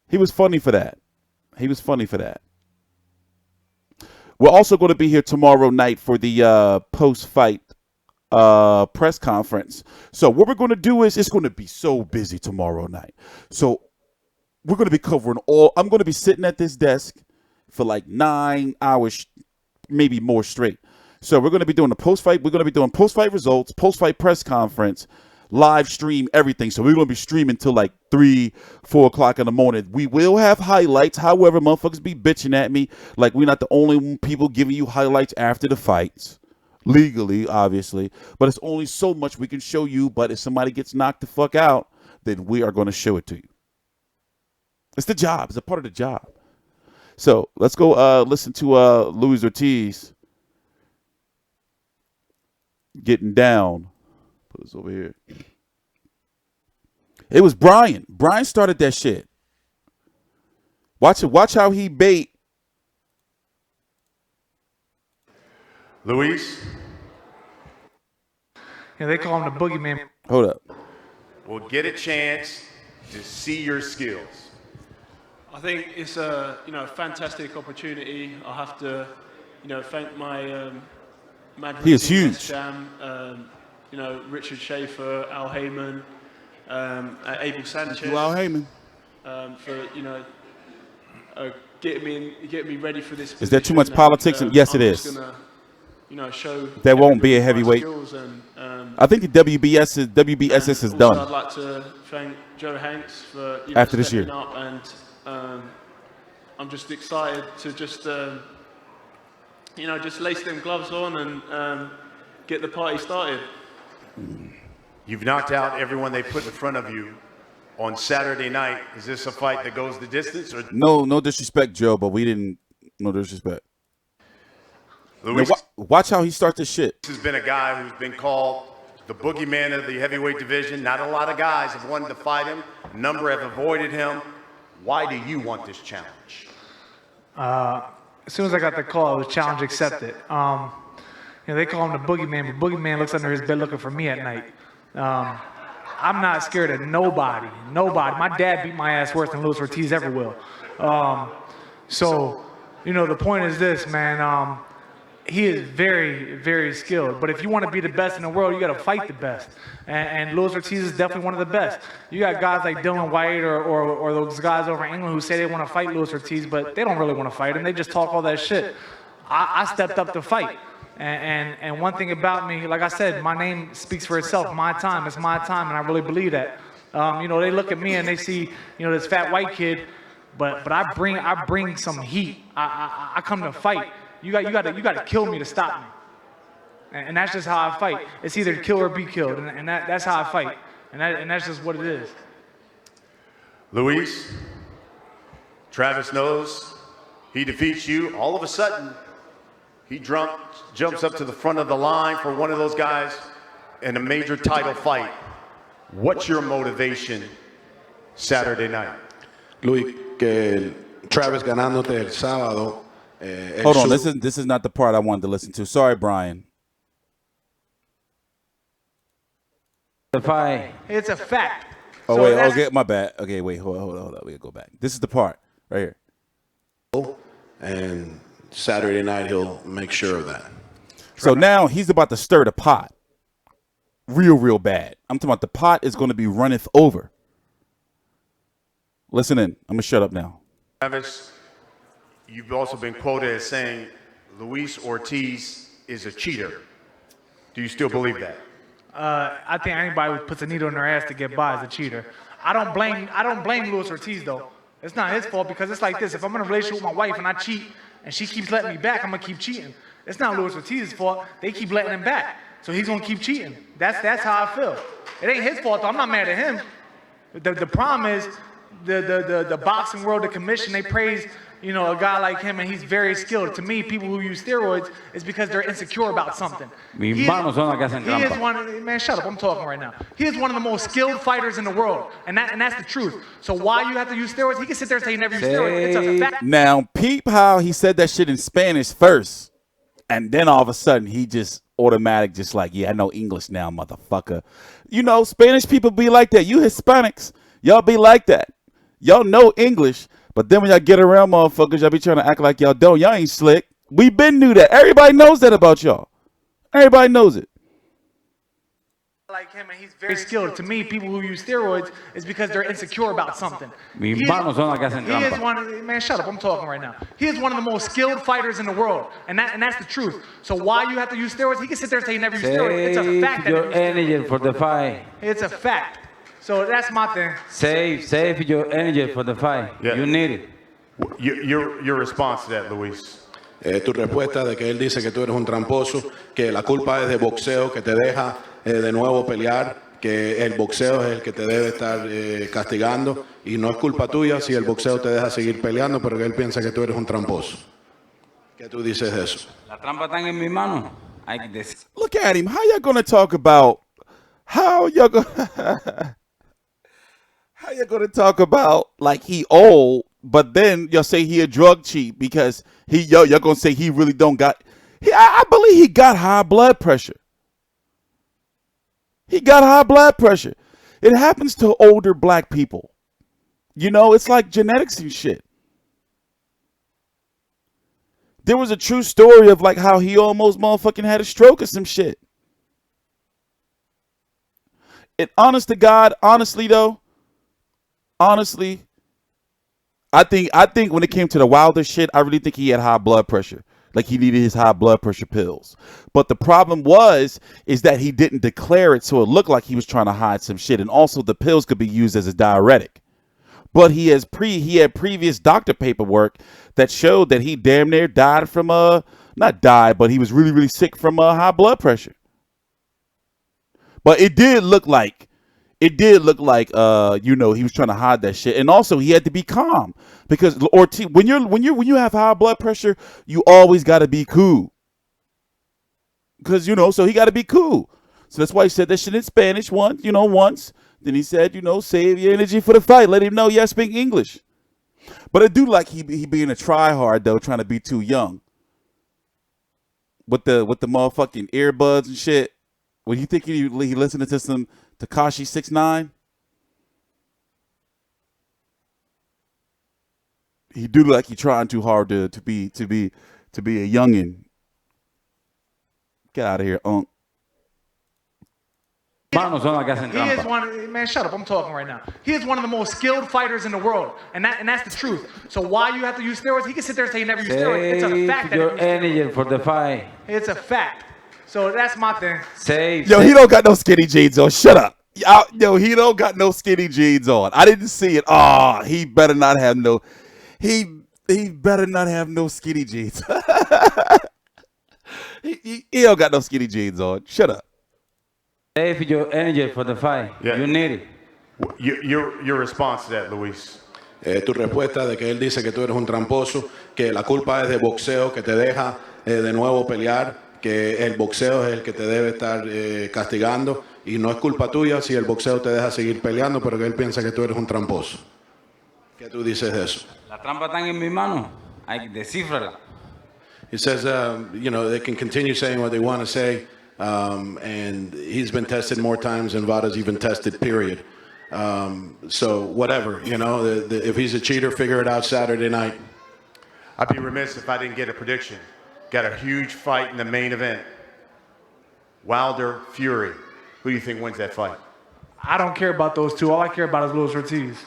He was funny for that. We're also going to be here tomorrow night for the post-fight press conference. So what we're going to do is it's going to be so busy tomorrow night. So we're going to be covering all. I'm going to be sitting at this desk for like 9 hours, maybe more straight. So we're going to be doing the post-fight. We're going to be doing post-fight results, post-fight press conference, live stream, everything. So we're going to be streaming till like 3, 4 o'clock in the morning. We will have highlights. However, motherfuckers be bitching at me like we're not the only people giving you highlights after the fights. Legally, obviously. But it's only so much we can show you. But if somebody gets knocked the fuck out, then we are going to show it to you. It's the job. It's a part of the job. So let's go listen to Luis Ortiz getting down. Put this over here. It was Brian. Brian started that shit. Watch it. Watch how he bait. Luis? Yeah, they call him the boogeyman. Hold up. Will get a chance to see your skills. I think it's a fantastic opportunity. I have to thank my Madrid He is huge. Jam, Richard Schaefer, Al Heyman, Abel Sanchez. Al Heyman. For getting me ready for this. Is there too much politics? Yes, it is. Show there won't be a heavyweight. And, I think the WBSS is done. I'd like to thank Joe Hanks for after this year. Up and I'm just excited to just lace them gloves on and get the party started. You've knocked out everyone they put in front of you on Saturday night. Is this a fight that goes the distance? Or No disrespect, Joe, but we didn't. No disrespect. Luis, Watch how he starts this shit. this has been a guy who's been called the boogeyman of the heavyweight division. Not a lot of guys have wanted to fight him. A number have avoided him. Why do you want this challenge? As soon as I got the call, it was challenge accepted. They call him the boogeyman, but boogeyman looks under his bed looking for me at night. I'm not scared of nobody. My dad beat my ass worse than Luis Ortiz ever will. So, the point is this, man. He is very, very skilled. But if you want to be the best in the world, you got to fight the best. And Luis Ortiz is definitely one of the best. You got guys like Dylan White or those guys over in England who say they want to fight Luis Ortiz, but they don't really want to fight him. They just talk all that shit. I stepped up to fight. And one thing about me, like I said, my name speaks for itself. My time, it's my time, and I really believe that. They look at me and they see, this fat white kid, but I bring some heat. I come to fight. You got to kill me to stop me. And that's just how I fight. It's either kill or be killed, and that's how I fight. And that's just what it is. Luis, Travis knows he defeats you. All of a sudden, he jumps up to the front of the line for one of those guys in a major title fight. What's your motivation Saturday night? Luis, que Travis ganándote el sábado. Hold on, this is not the part I wanted to listen to. Sorry, Brian. It's a fact. Oh, so wait, okay, my bad. Okay, wait, hold on. We gotta go back. This is the part right here. And Saturday night, he'll make sure of that. So now he's about to stir the pot. Real bad. I'm talking about the pot is going to be runneth over. Listen in. I'm going to shut up now. Travis, you've also been quoted as saying Luis Ortiz is a cheater. Do you still believe that? I think anybody who puts a needle in their ass to get by is a cheater. I don't blame Luis Ortiz though. It's not his fault because it's like this. If I'm in a relationship with my wife and I cheat and she keeps letting me back, I'm gonna keep cheating. It's not Luis Ortiz's fault. They keep letting him back, so he's gonna keep cheating. That's how I feel. It ain't his fault though. I'm not mad at him. The problem is the boxing world, the commission, they praise a guy like him, and he's very skilled. To me, people who use steroids is because they're insecure about something. He is one. Man, shut up! I'm talking right now. He is one of the most skilled fighters in the world, and that's the truth. So why you have to use steroids? He can sit there and say he never used steroids. It's a fact. Now, peep how he said that shit in Spanish first, and then all of a sudden he just automatic, just like, yeah, I know English now, motherfucker. Spanish people be like that. You Hispanics, y'all be like that. Y'all know English. But then when y'all get around motherfuckers, y'all be trying to act like y'all don't. Y'all ain't slick. We been knew that. Everybody knows that about y'all. Everybody knows it. Like him, and he's very skilled. To me, people who use steroids is because they're insecure about something. He is one. Man, shut up! I'm talking right now. He is one of the most skilled fighters in the world, and that's the truth. So why you have to use steroids? He can sit there and say he never used steroids. It's a fact that your energy for the fight. It's a fact. So that's my thing. Save your energy for the fight. Yeah. You need it. Your response to that, Luis. Tu respuesta de que él dice que tú eres un tramposo, que la culpa es de boxeo, que te deja de nuevo pelear, que el boxeo es el que te debe estar castigando y no es culpa tuya si el boxeo te deja seguir peleando, pero que él piensa que tú eres un tramposo. ¿Qué tú dices de eso? La trampa está en mi mano. Look at him. How y'all gonna talk about like he old, but then you'll say he a drug cheat because you're gonna say he really don't got. I believe he got high blood pressure. He got high blood pressure. It happens to older black people. It's like genetics and shit. There was a true story of like how he almost motherfucking had a stroke or some shit. And honestly, I think when it came to the Wilder shit, I really think he had high blood pressure. Like he needed his high blood pressure pills. But the problem is that he didn't declare it, so it looked like he was trying to hide some shit. And also the pills could be used as a diuretic. But he had previous doctor paperwork that showed that he damn near died from not died, but he was really, really sick from high blood pressure. But it did look like he was trying to hide that shit. And also he had to be calm because when you have high blood pressure, you always got to be cool. because, so he got to be cool. So that's why he said that shit in Spanish once. Then he said, save your energy for the fight. Let him know you speak English. But I do like he being a try-hard, though, trying to be too young. With the motherfucking earbuds and shit. When you think he listening to some Tekashi 6ix9ine? He do look like he trying too hard to be a youngin. Get out of here, Unk. He is one. Man, shut up! I'm talking right now. He is one of the most skilled fighters in the world, and that's the truth. So why you have to use steroids? He can sit there and say he never used steroids. It's a fact that your energy for the fight. It's a fact. So that's my thing. Yo, he don't got no skinny jeans on. Shut up. Yo, he don't got no skinny jeans on. I didn't see it. Oh, he better not have no. He better not have no skinny jeans. he don't got no skinny jeans on. Shut up. Save your energy for the fight. Yeah. You need it. Your response to that, Luis. Tu respuesta de que él dice que tú eres un tramposo, que la culpa es de boxeo, que te deja de nuevo pelear, que el boxeo es el que te debe estar castigando y no es culpa tuya si el boxeo te deja seguir peleando, pero que él piensa que tú eres un tramposo. ¿Qué tú dices de eso? La trampa está en mi mano. Hay que descifrarla. He says, they can continue saying what they want to say, and he's been tested more times than Vada's even tested, period. So whatever, if he's a cheater, figure it out Saturday night. I'd be remiss if I didn't get a prediction. Got a huge fight in the main event. Wilder, Fury. Who do you think wins that fight? I don't care about those two. All I care about is Luis Ortiz.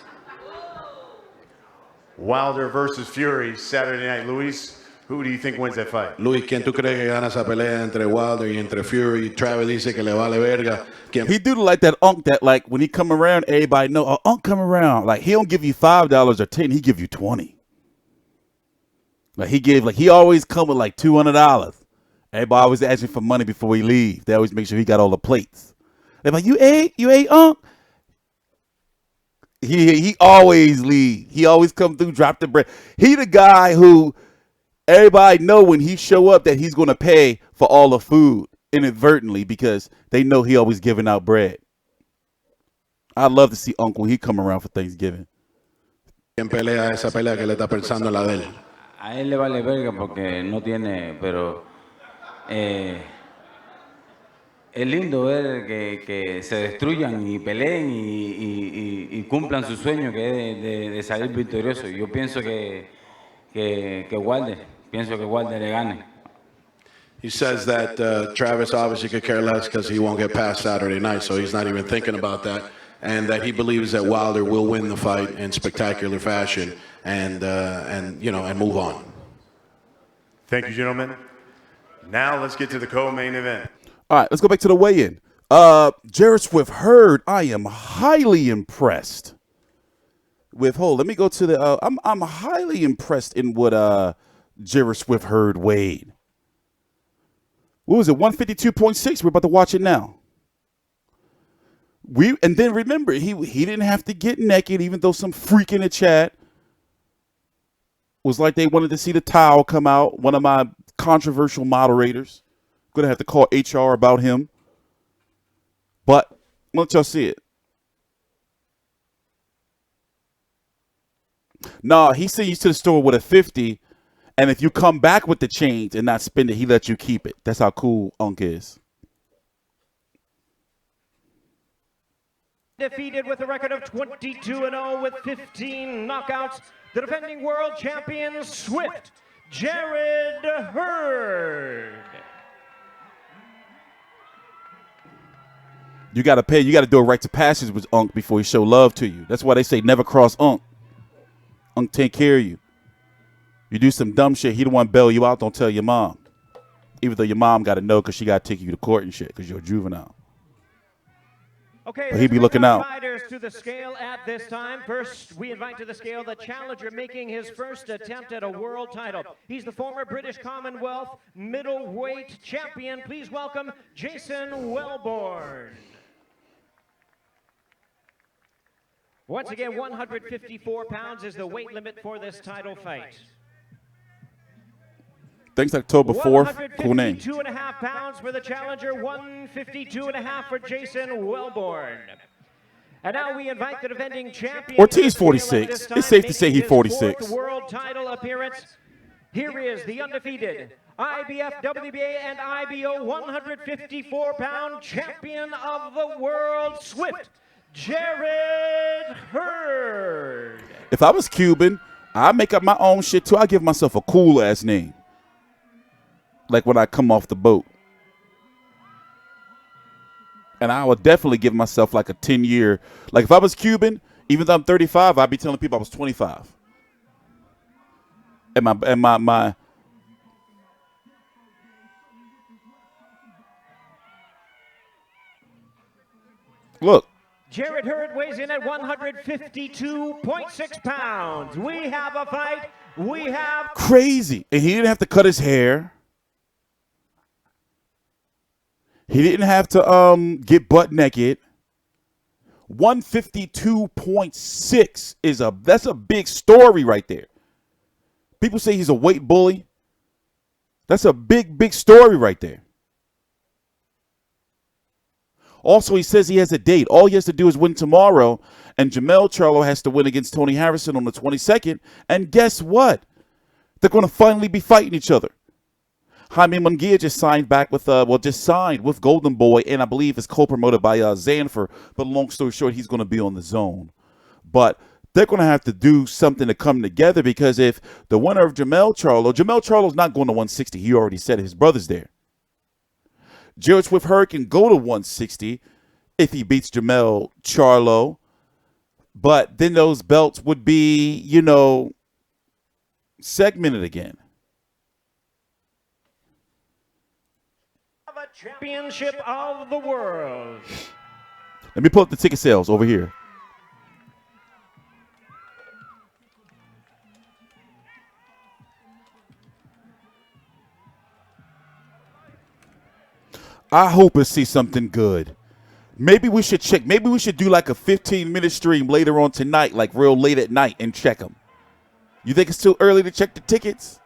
Wilder versus Fury, Saturday night. Luis, who do you think wins that fight? Luis, ¿quién tú crees que gana esa pelea entre Wilder y entre Fury? Travis dice que le vale verga. He do like that Unk that, like, when he come around, everybody know, oh, Unk come around. Like, he don't give you $5 or $10, he give you $20. Like, he always come with like $200. Everybody always asking for money before he leave. They always make sure he got all the plates. They're like, you ate, Unk? He always leave. He always come through, drop the bread. He the guy who everybody know when he show up that he's going to pay for all the food inadvertently because they know he always giving out bread. I'd love to see Unk when he come around for Thanksgiving. ¿Quién pelea esa pelea que le está pensando la de él? A él le vale verga porque no tiene, pero es lindo ver que se destruyan y peleen y cumplan su sueño que es de salir victorioso. Yo pienso que Wilder le gane. He says that Travis obviously could care less because he won't get past Saturday night, so he's not even thinking about that. And that he believes that Wilder will win the fight in spectacular fashion and move on. Thank you, gentlemen. Now let's get to the co-main event. All right, let's go back to the weigh-in. Jarrett Swift Hurd, I am highly impressed with. Let me go to the. I'm highly impressed in what Jarrett Swift Hurd weighed. What was it? 152.6. We're about to watch it now. And then remember, he didn't have to get naked, even though some freak in the chat was like they wanted to see the towel come out. One of my controversial moderators. Gonna have to call HR about him. But let y'all see it. No, he sent you to the store with a 50, and if you come back with the change and not spend it, he lets you keep it. That's how cool Unk is. Defeated with a record of 22-0 with 15 knockouts, the defending world champion Swift, Jarrett Hurd. You got to pay. You got to do a right to passage with Unk before he show love to you. That's why they say never cross Unk. Unk take care of you. You do some dumb shit, he the one bail you out, don't tell your mom. Even though your mom got to know because she got to take you to court and shit because you're a juvenile. Okay, but he be looking out. Fighters to the scale at this time. First, we invite to the scale the challenger making his first attempt at a world title. He's the former British Commonwealth middleweight champion. Please welcome Jason Wellborn. Once again, 154 pounds is the weight limit for this title fight. Thanks, October 4th. Cool name. 152.5 pounds for the challenger, 152.5 for Jason Wellborn. And now we invite the defending champion. Ortiz 46. It's safe to say he's 46. World title appearance. Here is the undefeated IBF, WBA, and IBO 154-pound champion of the world, Swift, Jared Hurd. If I was Cuban, I'd make up my own shit too. I'd give myself a cool ass name. Like when I come off the boat. And I would definitely give myself like a 10-year. Like if I was Cuban, even though I'm 35, I'd be telling people I was 25. And my look. Jared Hurd weighs in at 152.6 pounds. We have a fight. We have Crazy. And he didn't have to cut his hair. He didn't have to get butt naked. 152.6 that's a big story right there. People say he's a weight bully. That's a big story right there. Also, he says he has a date. All he has to do is win tomorrow, and Jermell Charlo has to win against Tony Harrison on the 22nd. And guess what? They're going to finally be fighting each other. Jaime Munguia just signed back with, signed with Golden Boy, and I believe is co-promoted by Zanfer. But long story short, he's going to be on the zone. But they're going to have to do something to come together, because if the winner of Jermell Charlo's not going to 160. He already said it. His brother's there. Jared Swift Hurd can go to 160 if he beats Jermell Charlo. But then those belts would be, segmented again. championship of the world. Let me pull up the ticket sales over here. I hope to see something good. Maybe we should check. Maybe we should do like a 15-minute stream later on tonight, like real late at night, and check them. You think it's too early to check the tickets?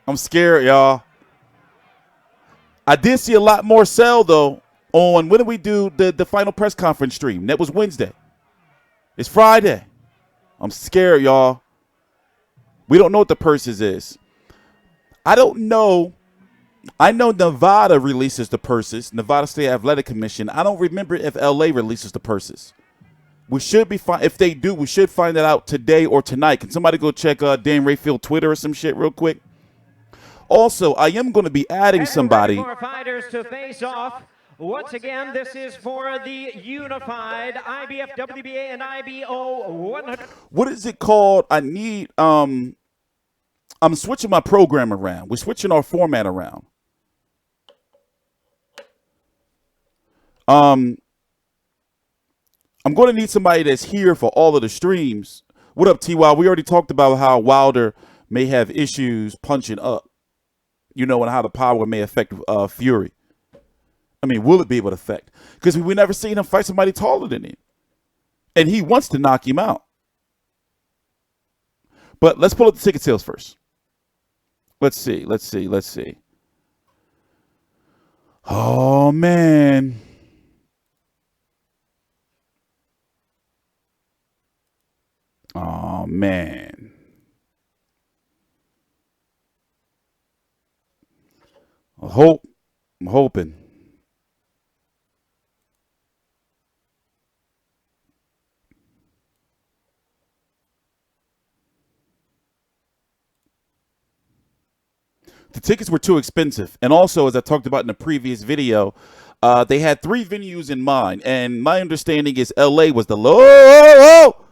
I'm scared, y'all. I did see a lot more sell, though, on when did we do the final press conference stream? That was Wednesday. It's Friday. I'm scared, y'all. We don't know what the purses is. I don't know. I know Nevada releases the purses, Nevada State Athletic Commission. I don't remember if LA releases the purses. We should be fine. If they do, we should find that out today or tonight. Can somebody go check Dan Rayfield Twitter or some shit real quick? Also, I am going to be adding somebody. For fighters to face off. Once again, this is for the unified IBF, WBA, and IBO 100. What is it called? I need, I'm switching my program around. We're switching our format around. I'm going to need somebody that's here for all of the streams. What up, T.Y.? We already talked about how Wilder may have issues punching up, and how the power may affect Fury. I mean, will it be able to affect? Because we never seen him fight somebody taller than him. And he wants to knock him out. But let's pull up the ticket sales first. Let's see. Oh, man. Oh, man. I'm hoping. The tickets were too expensive. And also, as I talked about in the previous video, they had 3 venues in mind. And my understanding is LA was the low.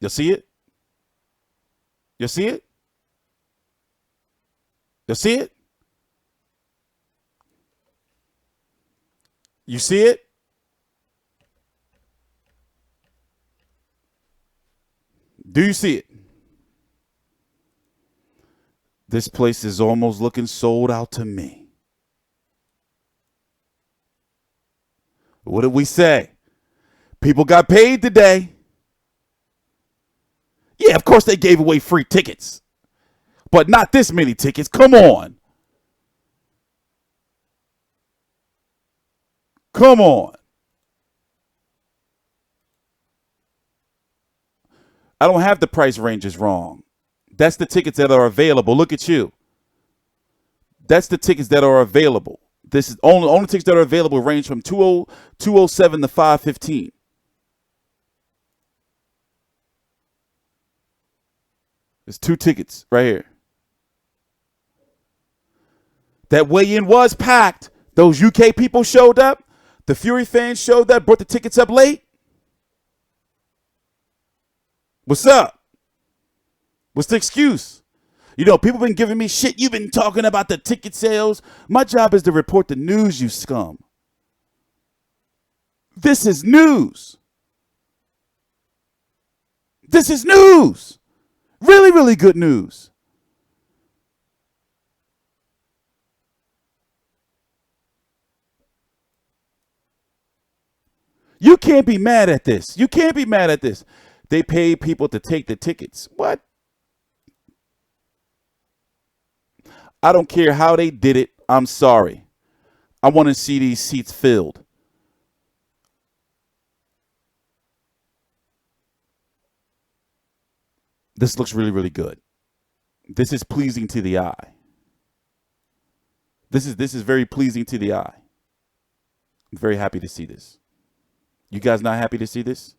You see it? You see it? You see it? You see it? Do you see it? This place is almost looking sold out to me. What did we say? People got paid today. Yeah, of course they gave away free tickets. But not this many tickets. Come on. Come on. I don't have the price ranges wrong. That's the tickets that are available. Look at you. That's the tickets that are available. This is only tickets that are available range from 207 to 515. There's 2 tickets right here. That weigh-in was packed. Those UK people showed up. The Fury fans showed up, brought the tickets up late. What's up? What's the excuse? You know, people been giving me shit. You've been talking about the ticket sales. My job is to report the news, you scum. This is news. This is news. Really, really good news. You can't be mad at this. You can't be mad at this. They pay people to take the tickets. What? I don't care how they did it. I'm sorry. I want to see these seats filled. This looks really, really good. This is pleasing to the eye. This is very pleasing to the eye. I'm very happy to see this. You guys not happy to see this?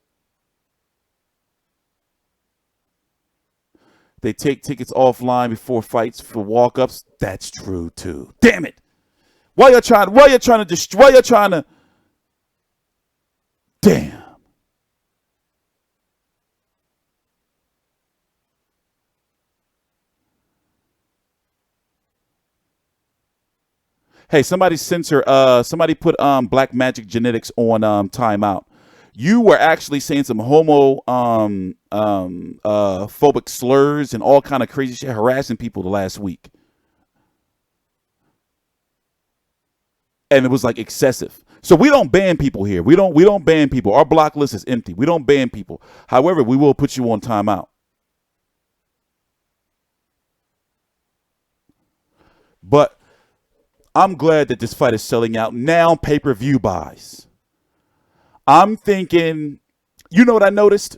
They take tickets offline before fights for walk-ups. That's true too. Damn it! Why you trying to? Damn. Hey, somebody somebody put Black Magic Genetics on timeout. You were actually saying some phobic slurs and all kind of crazy shit, harassing people the last week. And it was like excessive. So we don't ban people here. We don't ban people. Our block list is empty. We don't ban people. However, we will put you on timeout. But I'm glad that this fight is selling out now. Pay-per-view buys. I'm thinking, you know what I noticed?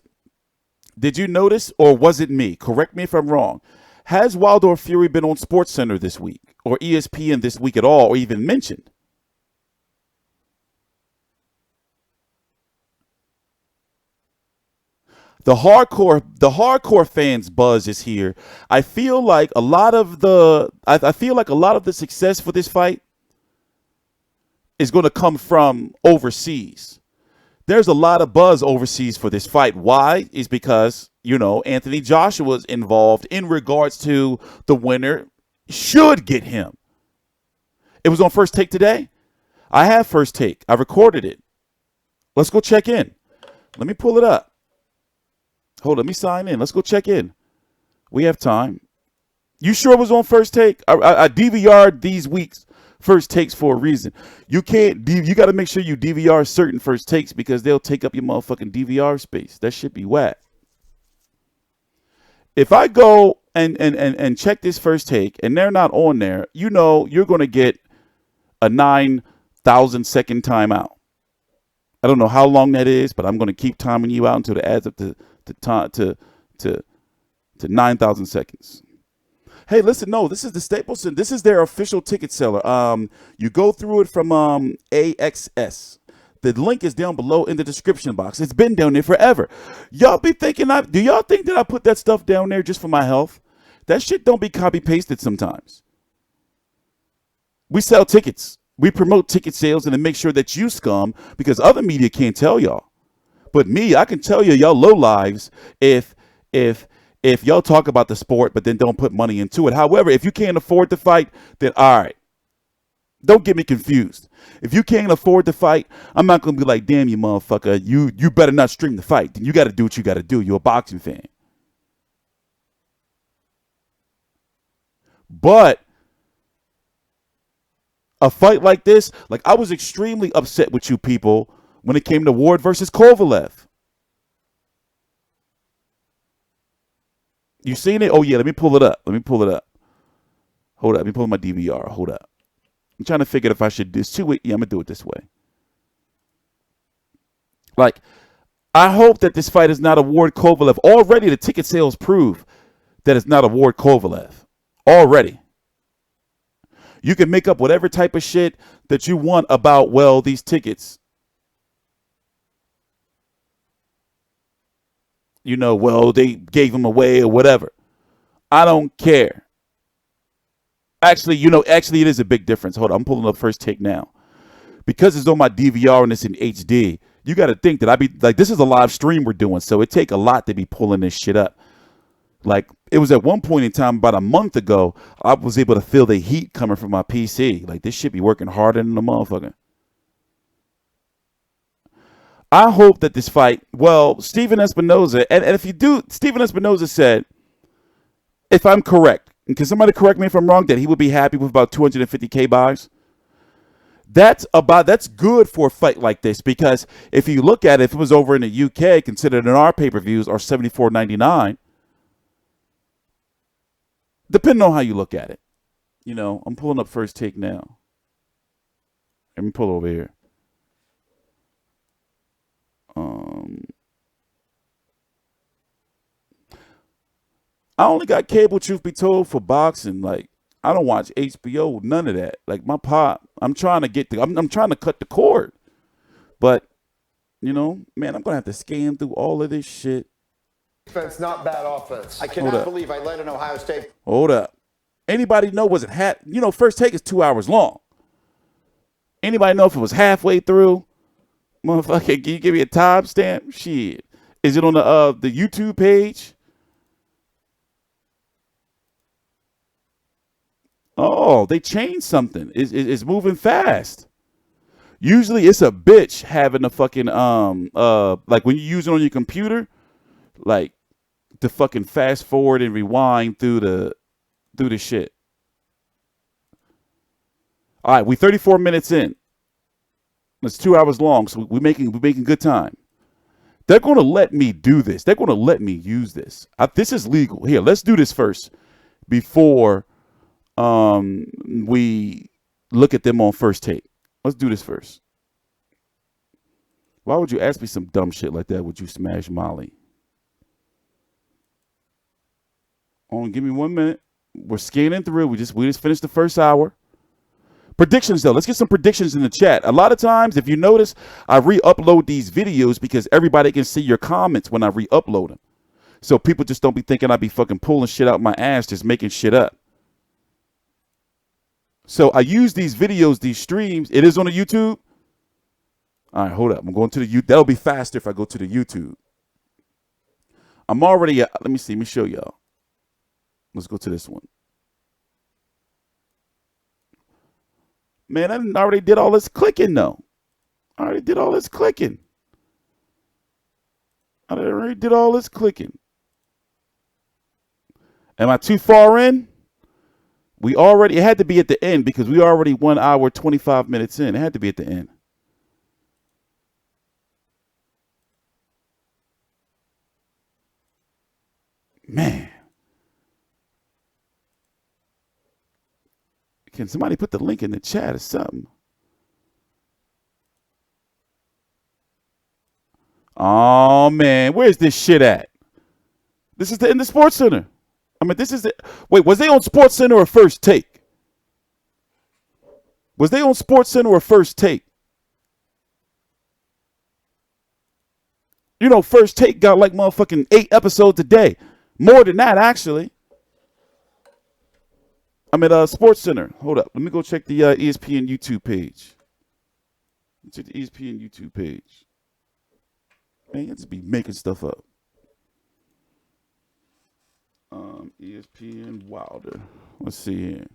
Did you notice, or was it me? Correct me if I'm wrong. Has Wilder Fury been on SportsCenter this week, or ESPN this week at all, or even mentioned? The hardcore fans buzz is here. I feel like a lot of the success for this fight is going to come from overseas. There's a lot of buzz overseas for this fight. Why? Is because, you know, Anthony Joshua's involved in regards to the winner should get him. It was on First Take today. I have First Take. I recorded it. Let's go check in. Let me pull it up. Hold on, let me sign in. Let's go check in. We have time. You sure it was on First Take? I DVR'd these weeks' First Takes for a reason. You got to make sure you DVR certain First Takes because they'll take up your motherfucking DVR space. That should be whack. If I go and check this First Take and they're not on there, you know you're going to get a 9,000 second timeout. I don't know how long that is, but I'm going to keep timing you out until it adds up to 9,000 seconds. Hey, listen, no, this is the Staples Center. This is their official ticket seller. You go through it from AXS. The link is down below in the description box. It's been down there forever. Y'all be thinking, do y'all think that I put that stuff down there just for my health? That shit don't be copy pasted sometimes. We sell tickets. We promote ticket sales and to make sure that you scum, because other media can't tell y'all. But me, I can tell you, y'all low lives, if y'all talk about the sport but then don't put money into it. However, if you can't afford to fight, then all right. Don't get me confused. If you can't afford to fight, I'm not going to be like, damn you motherfucker, you better not stream the fight. Then you got to do what you got to do. You're a boxing fan. But a fight like this, like I was extremely upset with you people when it came to Ward versus Kovalev. You seen it? Oh, yeah, let me pull it up. Let me pull it up. Hold up. Let me pull my DVR. Hold up. I'm trying to figure out if I should do this. Yeah, I'm going to do it this way. Like, I hope that this fight is not a Ward Kovalev. Already, the ticket sales prove that it's not a Ward Kovalev. Already. You can make up whatever type of shit that you want about, well, these tickets. You know, well, they gave them away or whatever. I don't care. Actually, it is a big difference. Hold on, I'm pulling up First Take now. Because it's on my DVR and it's in HD, you got to think that this is a live stream we're doing, so it take a lot to be pulling this shit up. Like, it was at one point in time, about a month ago, I was able to feel the heat coming from my PC. Like, this shit be working harder than the motherfucker. I hope that this fight, well, Steven Espinoza, and if you do, Steven Espinoza said, if I'm correct, and can somebody correct me if I'm wrong, that he would be happy with about 250K buys? That's good for a fight like this, because if you look at it, if it was over in the UK, considered in our pay-per-views are $74.99. Depending on how you look at it. You know, I'm pulling up First Take now. Let me pull over here. I only got cable, truth be told, for boxing. Like, I don't watch HBO, none of that. Like, my pop, I'm trying to cut the cord. But, you know, man, I'm going to have to scan through all of this shit. Defense, not bad offense. I cannot believe I let an Ohio State. Hold up. Anybody know was it First Take is 2 hours long. Anybody know if it was halfway through? Motherfucker, can you give me a timestamp? Shit. Is it on the YouTube page? Oh, they changed something. It's moving fast. Usually it's a bitch having a fucking like when you use it on your computer, like to fucking fast forward and rewind through the shit. All right, we 34 minutes in. It's 2 hours long, so we're making good time. They're going to let me do this. They're going to let me use this. This is legal. Here, let's do this first before we look at them on First Take. Let's do this first. Why would you ask me some dumb shit like that? Would you smash Molly? Oh, give me 1 minute. We're scanning through. We just finished the first hour. Predictions, though. Let's get some predictions in the chat. A lot of times, if you notice, I re-upload these videos because everybody can see your comments when I re-upload them. So people just don't be thinking I be fucking pulling shit out my ass, just making shit up. So I use these videos, these streams. It is on the YouTube. All right, hold up. I'm going to the YouTube. That'll be faster if I go to the YouTube. I'm already, let me see. Let me show y'all. Let's go to this one. Man, I already did all this clicking, though. I already did all this clicking. I already did all this clicking. Am I too far in? It had to be at the end because we already 1 hour, 25 minutes in. It had to be at the end. Man. Can somebody put the link in the chat or something? Oh, man. Where's this shit at? This is in the Sports Center. I mean, this is it. Wait, was they on Sports Center or First Take? Was they on Sports Center or First Take? You know, First Take got like motherfucking 8 episodes a day. More than that, actually. I'm at Sports Center. Hold up. Let me go check the ESPN YouTube page. Check the ESPN YouTube page. Man, you just be making stuff up. ESPN Wilder. Let's see here.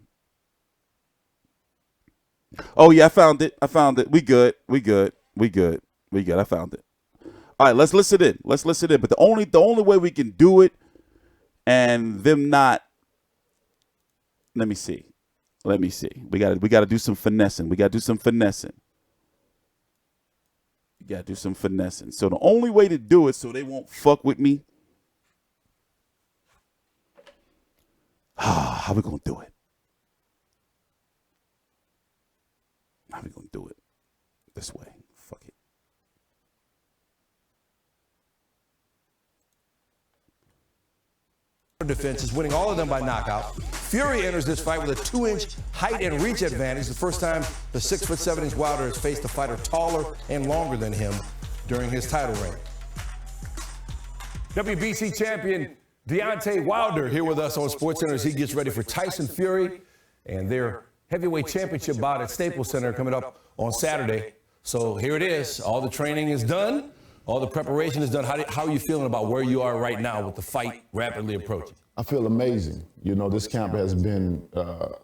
Oh, yeah, I found it. We good. I found it. All right, let's listen in. But the only way we can do it and them not. Let me see. We got to do some finessing. So the only way to do it so they won't fuck with me. How we gonna do it? How we gonna do it? This way. Fuck it. Defense is winning all of them by knockout. Fury enters this fight with a 2-inch height and reach advantage. The first time the 6'7" Wilder has faced a fighter taller and longer than him during his title reign. WBC champion Deontay Wilder here with us on SportsCenter as he gets ready for Tyson Fury and their heavyweight championship bout at Staples Center coming up on Saturday. So here it is. All the training is done. All the preparation is done. How are you feeling about where you are right now with the fight rapidly approaching? I feel amazing. You know, this camp has been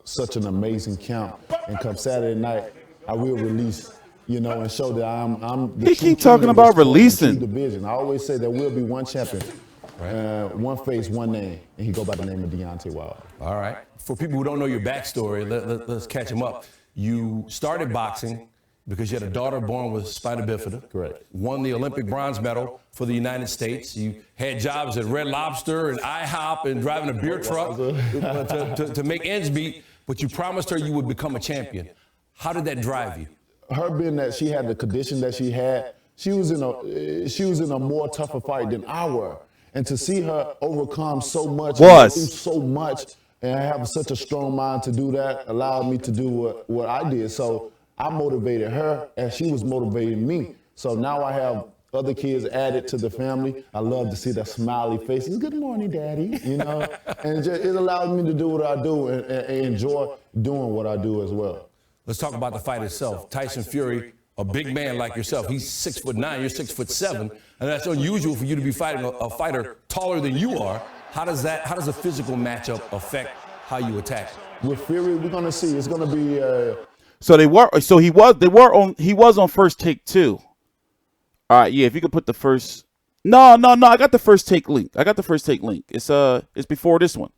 such an amazing camp. And come Saturday night, I will release, you know, and show that I'm the He keep talking about releasing. Division. I always say there will be one champion, one face, one name, and he go by the name of Deontay Wilder. All right. For people who don't know your backstory, let's catch them up. You started boxing because you had a daughter born with spina bifida. Correct. Won the Olympic bronze medal for the United States. You had jobs at Red Lobster and IHOP and driving a beer truck to make ends meet, but you promised her you would become a champion. How did that drive you? Her being that she had the condition that she had, she was in a more tougher fight than I were. And to see her overcome so much, so much, and have such a strong mind to do that allowed me to do what I did. So I motivated her and she was motivating me. So now I have other kids added to the family. I love to see their smiley faces. Good morning, Daddy. You know, and it allows me to do what I do and enjoy doing what I do as well. Let's talk about the fight itself. Tyson Fury, a big man like yourself. He's 6'9", you're 6'7", and that's unusual for you to be fighting a fighter taller than you are. How does a physical matchup affect how you attack? With Fury, we're gonna see. It's gonna be. He was on First Take too. All right, yeah. If you could put the first. No. I got the First Take link. It's before this one.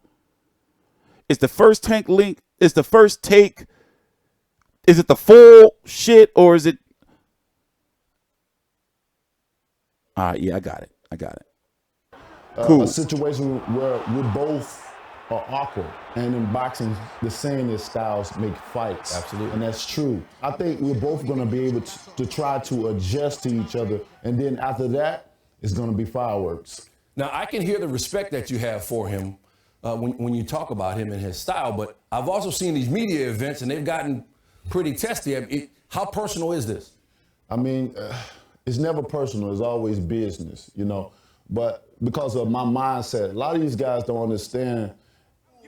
It's the First Take link. It's the First Take. Is it the full shit or is it? All right, yeah, I got it. Cool. A situation where we both are awkward, and in boxing, the saying is styles make fights. Absolutely. And that's true. I think we're both going to be able to try to adjust to each other, and then after that, it's going to be fireworks. Now, I can hear the respect that you have for him when you talk about him and his style, but I've also seen these media events, and they've gotten pretty testy. How personal is this? I mean, it's never personal. It's always business, you know. But because of my mindset, a lot of these guys don't understand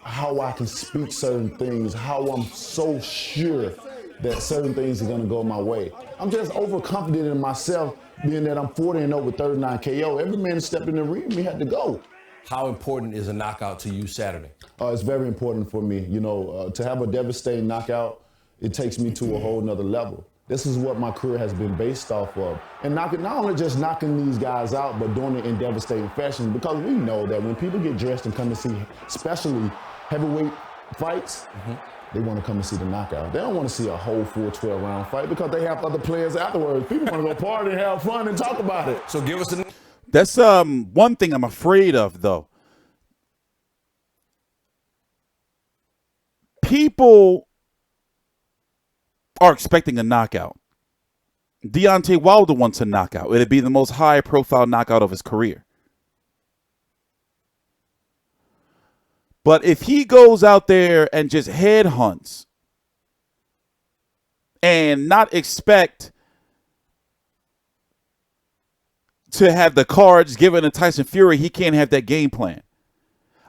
how I can speak certain things, how I'm so sure that certain things are going to go my way. I'm just overconfident in myself, being that I'm 40-0 with 39 KO. Every man that stepped in the ring, we had to go. How important is a knockout to you Saturday? It's very important for me. You know, to have a devastating knockout, it takes me to a whole nother level. This is what my career has been based off of. And not only just knocking these guys out, but doing it in devastating fashion, because we know that when people get dressed and come to see, especially heavyweight fights, they want to come and see the knockout. They don't want to see a whole full 12-round fight because they have other players afterwards. People want to go party and have fun and talk about it. So give us a... That's one thing I'm afraid of, though. People are expecting a knockout. Deontay Wilder wants a knockout. It'd be the most high-profile knockout of his career. But if he goes out there and just headhunts and not expect to have the cards given to Tyson Fury, he can't have that game plan.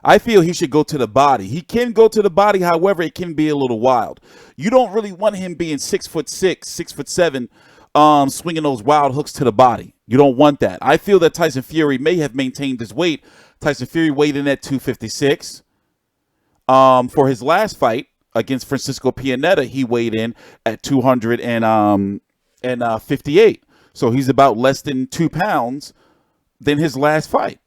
I feel he should go to the body. He can go to the body, however, it can be a little wild. You don't really want him being 6'6", 6'7", swinging those wild hooks to the body. You don't want that. I feel that Tyson Fury may have maintained his weight. Tyson Fury weighed in at 256. For his last fight against Francisco Pianeta, he weighed in at 258. So he's about less than 2 pounds than his last fight.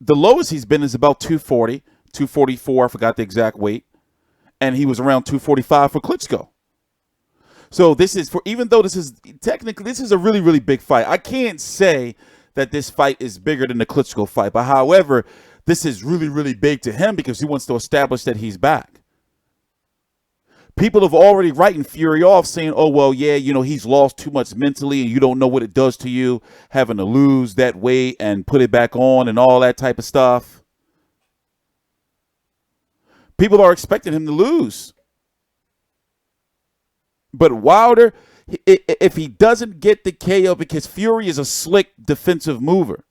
The lowest he's been is about 240, 244. I forgot the exact weight. And he was around 245 for Klitschko. So this is even though this is technically, this is a really, really big fight. I can't say that this fight is bigger than the Klitschko fight. But however, this is really, really big to him because he wants to establish that he's back. People have already written Fury off saying, oh, well, yeah, you know, he's lost too much mentally and you don't know what it does to you having to lose that weight and put it back on and all that type of stuff. People are expecting him to lose. But Wilder, if he doesn't get the KO, because Fury is a slick defensive mover.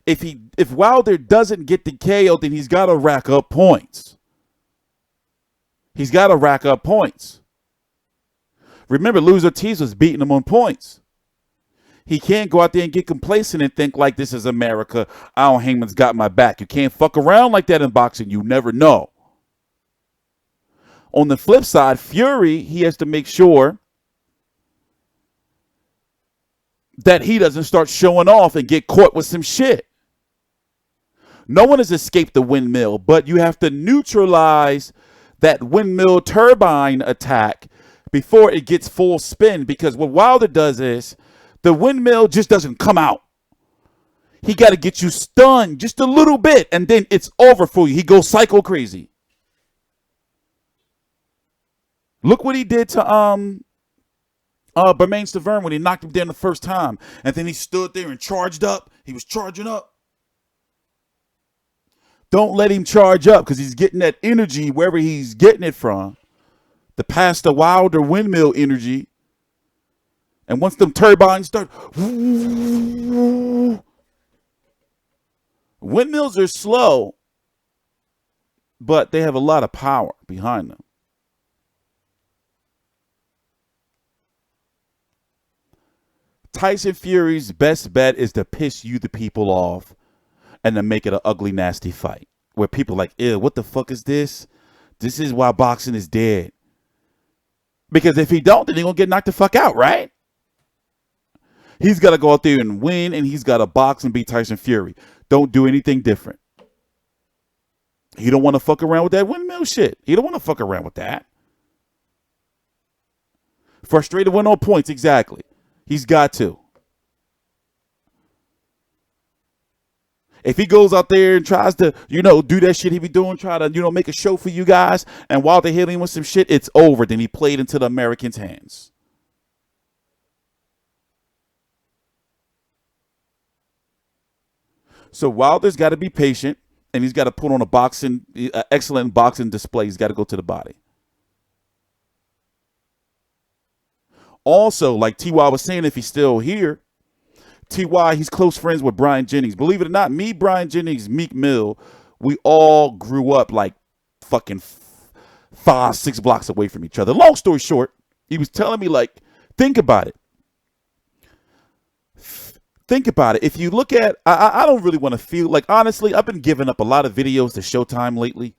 If Wilder doesn't get the KO, then he's got to rack up points. He's got to rack up points. Remember, Luis Ortiz was beating him on points. He can't go out there and get complacent and think like this is America. Al Heyman's got my back. You can't fuck around like that in boxing. You never know. On the flip side, Fury, he has to make sure that he doesn't start showing off and get caught with some shit. No one has escaped the windmill, but you have to neutralize that windmill turbine attack before it gets full spin, because what Wilder does is the windmill just doesn't come out. He got to get you stunned just a little bit, and then it's over for you. He goes psycho crazy. Look what he did to Bermane Stiverne when he knocked him down the first time, and then he stood there and charged up. He was charging up. Don't let him charge up, because he's getting that energy wherever he's getting it from. The Pastor Wilder windmill energy. And once them turbines start, windmills are slow, but they have a lot of power behind them. Tyson Fury's best bet is to piss you the people off and to make it an ugly, nasty fight where people are like, ew, what the fuck is this? This is why boxing is dead. Because if he don't, then he's going to get knocked the fuck out, right? He's got to go out there and win, and he's got to box and beat Tyson Fury. Don't do anything different. He don't want to fuck around with that windmill shit. He don't want to fuck around with that. Frustrated win on points, exactly. He's got to. If he goes out there and tries to, do that shit he be doing, try to, make a show for you guys, and while they're hitting him with some shit, it's over. Then he played into the Americans' hands. So Wilder's got to be patient, and he's got to put on excellent boxing display. He's got to go to the body. Also, like T.Y. was saying, if he's still here, T.Y., he's close friends with Brian Jennings. Believe it or not, me, Brian Jennings, Meek Mill, we all grew up like fucking 5-6 blocks away from each other. Long story short, he was telling me, like, think about it. Think about it. If you look at, I don't really want to feel, like, honestly, I've been giving up a lot of videos to Showtime lately.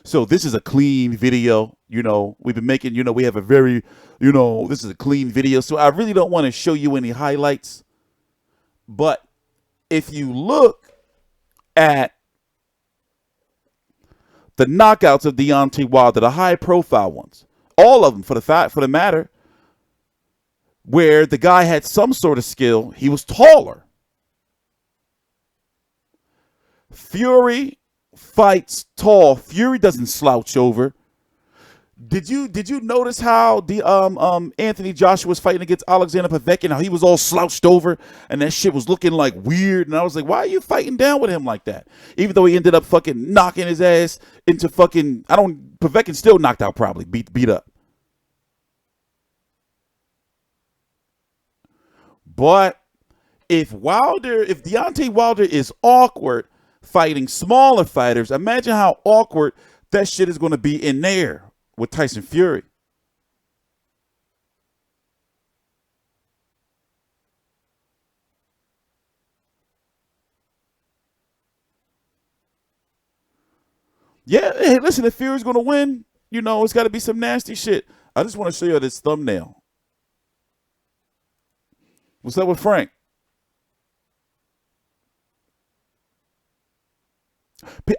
So this is a clean video. We've been making, we have a very, this is a clean video. So I really don't want to show you any highlights. But if you look at the knockouts of Deontay Wilder, the high profile ones, all of them for the matter, where the guy had some sort of skill, he was taller. Fury fights tall. Fury doesn't slouch over. Did you notice how the Anthony Joshua was fighting against Alexander Povetkin, how he was all slouched over and that shit was looking like weird, and I was like, why are you fighting down with him like that? Even though he ended up fucking knocking his ass into fucking, Povetkin still knocked out probably, beat up. But if Deontay Wilder is awkward fighting smaller fighters, imagine how awkward that shit is going to be in there with Tyson Fury. Yeah, hey, listen, if Fury's going to win, it's got to be some nasty shit. I just want to show you this thumbnail. What's up with Frank?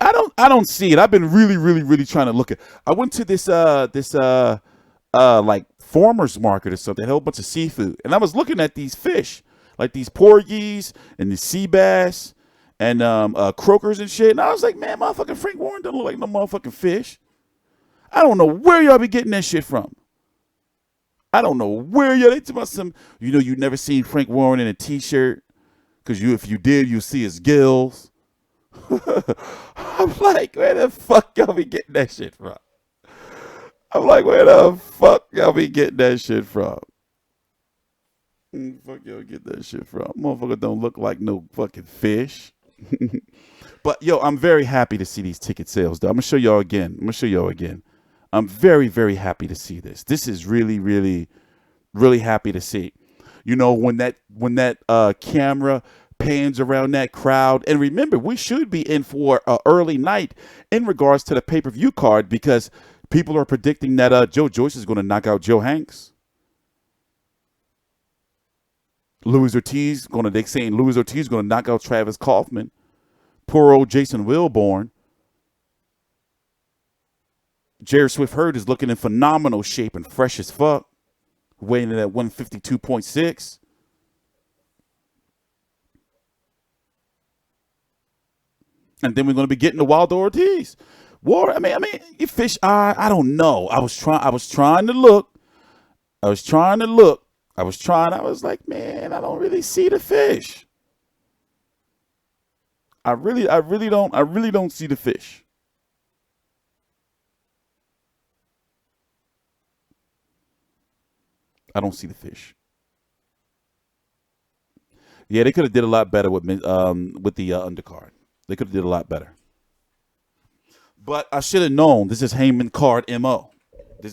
I don't see it. I've been really, really, really trying to look at. I went to this like farmers market or something, a whole bunch of seafood, and I was looking at these fish, like these porgies and the sea bass, and croakers and shit. And I was like, man, motherfucking Frank Warren doesn't look like no motherfucking fish. I don't know where y'all be getting that shit from. I don't know where y'all. They talk about some, you never seen Frank Warren in a t-shirt. Because if you did, you see his gills. I'm like, where the fuck y'all be getting that shit from? I'm like, where the fuck y'all be getting that shit from? Fuck y'all get that shit from? Motherfucker don't look like no fucking fish. But, yo, I'm very happy to see these ticket sales, though. I'm going to show y'all again. I'm very, very happy to see this. This is really, really, really happy to see. When that camera pans around that crowd. And remember, we should be in for an early night in regards to the pay-per-view card because people are predicting that Joe Joyce is going to knock out Joe Hanks. They're saying Luis Ortiz is going to knock out Travis Kaufman. Poor old Jason Wilborn. Jared Swift-Hurd is looking in phenomenal shape and fresh as fuck. Weighing in at 152.6. And then we're going to be getting the Wilder Ortiz. I mean, you fish eye. I don't know. I was trying to look. I was like, man, I don't really see the fish. I really don't see the fish. I don't see the fish. Yeah, they could have did a lot better with the undercard. They could have did a lot better. But I should have known this is Heyman card MO. I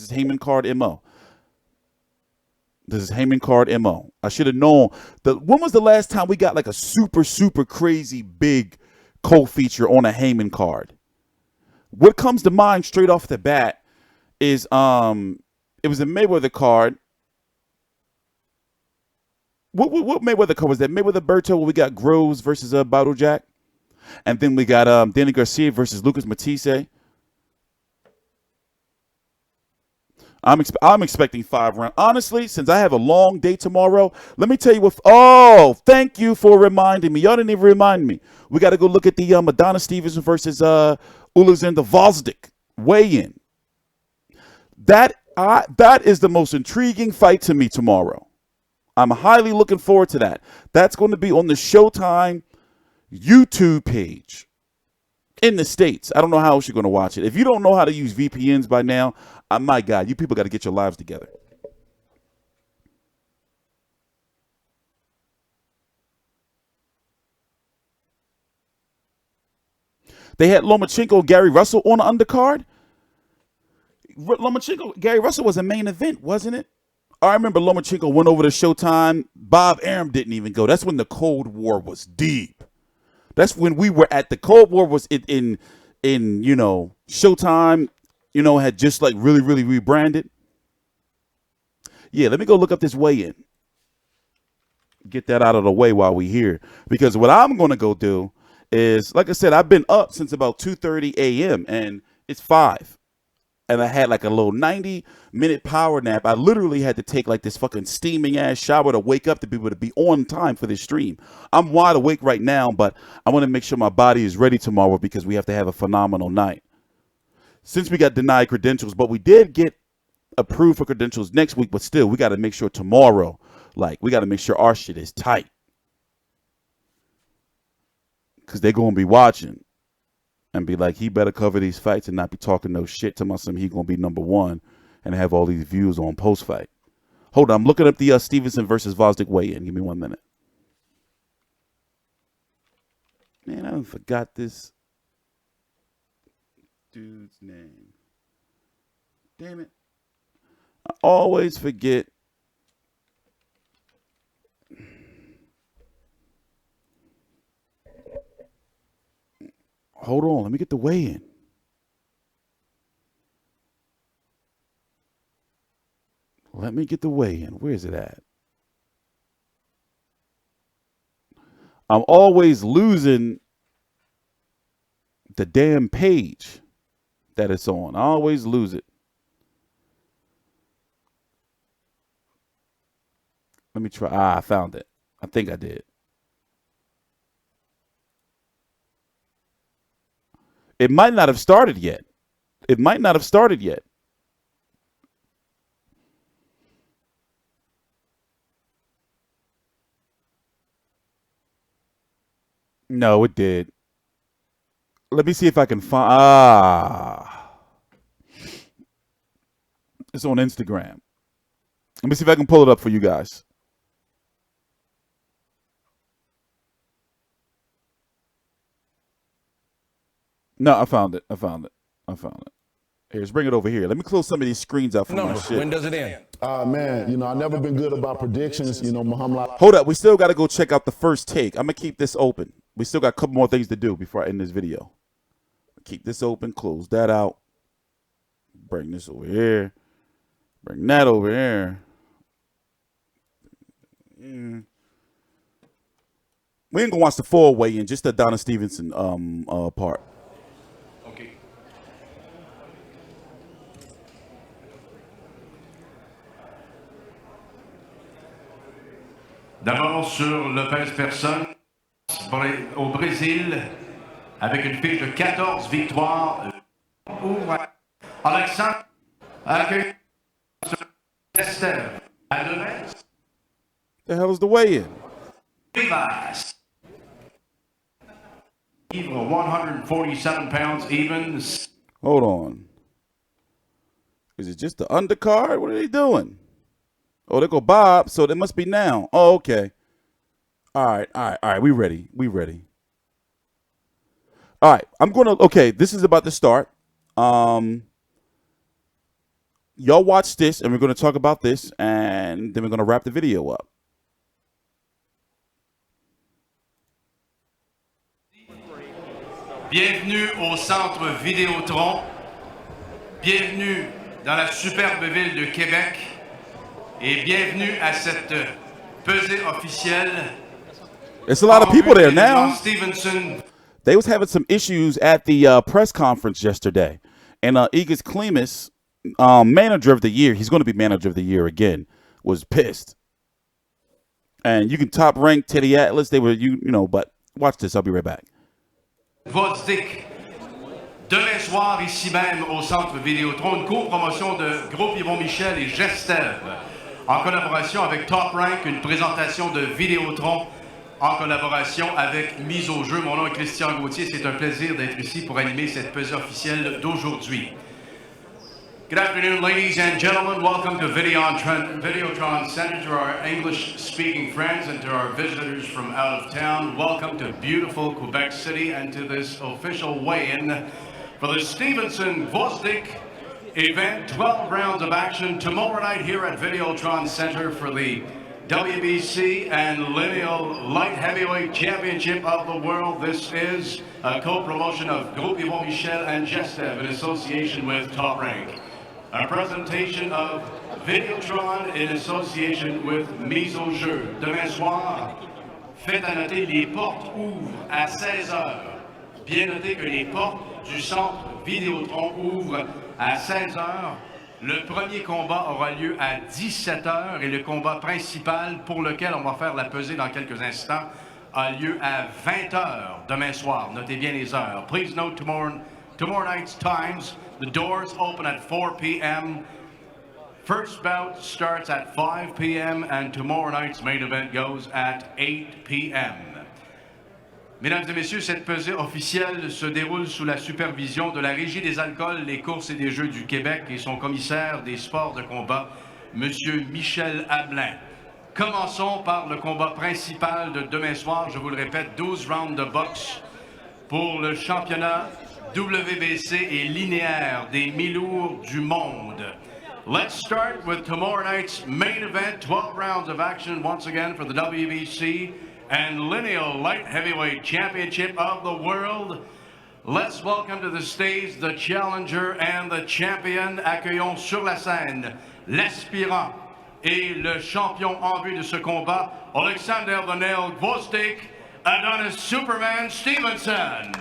should have known. When was the last time we got like a super, super crazy big co-feature on a Heyman card? What comes to mind straight off the bat is it was a Mayweather card. What Mayweather card was that? Mayweather Berto, where we got Groves versus Bottle Jack. And then we got Danny Garcia versus Lucas Matisse. I'm expecting 5 rounds. Honestly, since I have a long day tomorrow, let me tell you what. Oh, thank you for reminding me. Y'all didn't even remind me. We got to go look at the Madonna Stevenson versus Alexander Gvozdyk weigh-in. That is the most intriguing fight to me tomorrow. I'm highly looking forward to that. That's going to be on the Showtime YouTube page in the States. I don't know how else you're going to watch it. If you don't know how to use VPNs by now, my God, you people got to get your lives together. They had Lomachenko, Gary Russell on the undercard. Lomachenko, Gary Russell was a main event, wasn't it? I remember Lomachenko went over to Showtime. Bob Arum didn't even go. That's when the Cold War was deep. That's when we were at the Cold War was in Showtime, had just like really, really rebranded. Yeah, let me go look up this weigh-in. Get that out of the way while we're here. Because what I'm going to go do is, like I said, I've been up since about 2:30 a.m. and it's 5. And I had like a little 90-minute power nap. I literally had to take like this fucking steaming ass shower to wake up to be able to be on time for this stream. I'm wide awake right now, but I want to make sure my body is ready tomorrow because we have to have a phenomenal night. Since we got denied credentials, but we did get approved for credentials next week, but still, we got to make sure tomorrow, we got to make sure our shit is tight. Because they're going to be watching. And be like, he better cover these fights and not be talking no shit to myself. He gonna be number 1 and have all these views on post fight. Hold on, I'm looking up the Stevenson versus Gvozdyk weigh-in. Give me 1 minute. Man, I done forgot this dude's name. Damn it! I always forget. Hold on, let me get the weigh-in. Let me get the weigh-in. Where is it at? I'm always losing the damn page that it's on. I always lose it. Let me try. I found it. I think I did. It might not have started yet. It might not have started yet. No, it did. Let me see if I can find. It's on Instagram. Let me see if I can pull it up for you guys. No, I found it. Here, let's bring it over here. Let me close some of these screens out for my shit. When does it end? Man, you know, I've never been good about predictions. You know, Muhammad. Hold up. We still got to go check out the first take. I'm going to keep this open. We still got a couple more things to do before I end this video. Keep this open. Close that out. Bring this over here. Bring that over here. We ain't going to watch the full weigh-in, just the Donna Stevenson part. Okay. D'abord sur le pèse-personne au Brésil, avec une fiche de 14 victoires. Alexandre accueille Esther à demain. The hell is the weigh-in? Rivas. 147 pounds even. Hold on. Is it just the undercard? What are they doing? Oh, there go Bob. So it must be now. Oh, okay. All right. We ready. All right. Okay, this is about to start. Y'all watch this, and we're going to talk about this, and then we're going to wrap the video up. Bienvenue au centre Vidéotron. Bienvenue dans la superbe ville de Québec. Et bienvenue à cette pesée officielle. There's a lot of people there now. Stevenson. They was having some issues at the press conference yesterday. And Igis Klimas, manager of the year, he's going to be manager of the year again, was pissed. And you can top rank Teddy Atlas. They were, you know, but watch this. I'll be right back. Vosdik. Demain soir, ici même au centre Vidéotron, une co-promotion de Groupe Yvon Michel et Gestev, en collaboration avec Top Rank, une présentation de Vidéotron en collaboration avec Mise au jeu. Mon nom est Christian Gauthier. C'est un plaisir d'être ici pour animer cette pesée officielle d'aujourd'hui. Good afternoon, ladies and gentlemen. Welcome to Videotron Center. To our English-speaking friends and to our visitors from out of town, welcome to beautiful Quebec City and to this official weigh-in for the Stevenson-Vosdik event. 12 rounds of action tomorrow night here at Videotron Center for the WBC and Lineal Light Heavyweight Championship of the World. This is a co-promotion of Groupe Yvon Michel and Gestev in association with Top Rank. A presentation of Videotron in association with Mise au jeu. Demain soir, faites à noter, les portes ouvrent à 16h. Bien noter que les portes du centre Vidéotron ouvrent à 16h. Le premier combat aura lieu à 17h et le combat principal pour lequel on va faire la pesée dans quelques instants a lieu à 20h demain soir. Notez bien les heures. Please note tomorrow night's times. The doors open at 4 p.m. First bout starts at 5 p.m. and tomorrow night's main event goes at 8 p.m. Mesdames et messieurs, cette pesée officielle se déroule sous la supervision de la Régie des alcools, les courses et des jeux du Québec et son commissaire des sports de combat, M. Michel Ablin. Commençons par le combat principal de demain soir. Je vous le répète, 12 rounds de boxe pour le championnat WBC et linéaire des mi-lourds du monde. Let's start with tomorrow night's main event, 12 rounds of action once again for the WBC and Lineal Light Heavyweight Championship of the World. Let's welcome to the stage the challenger and the champion. Accueillons sur la scène l'aspirant et le champion en vue de ce combat, Alexander the Nail Gvozdyk, Adonis Superman Stevenson.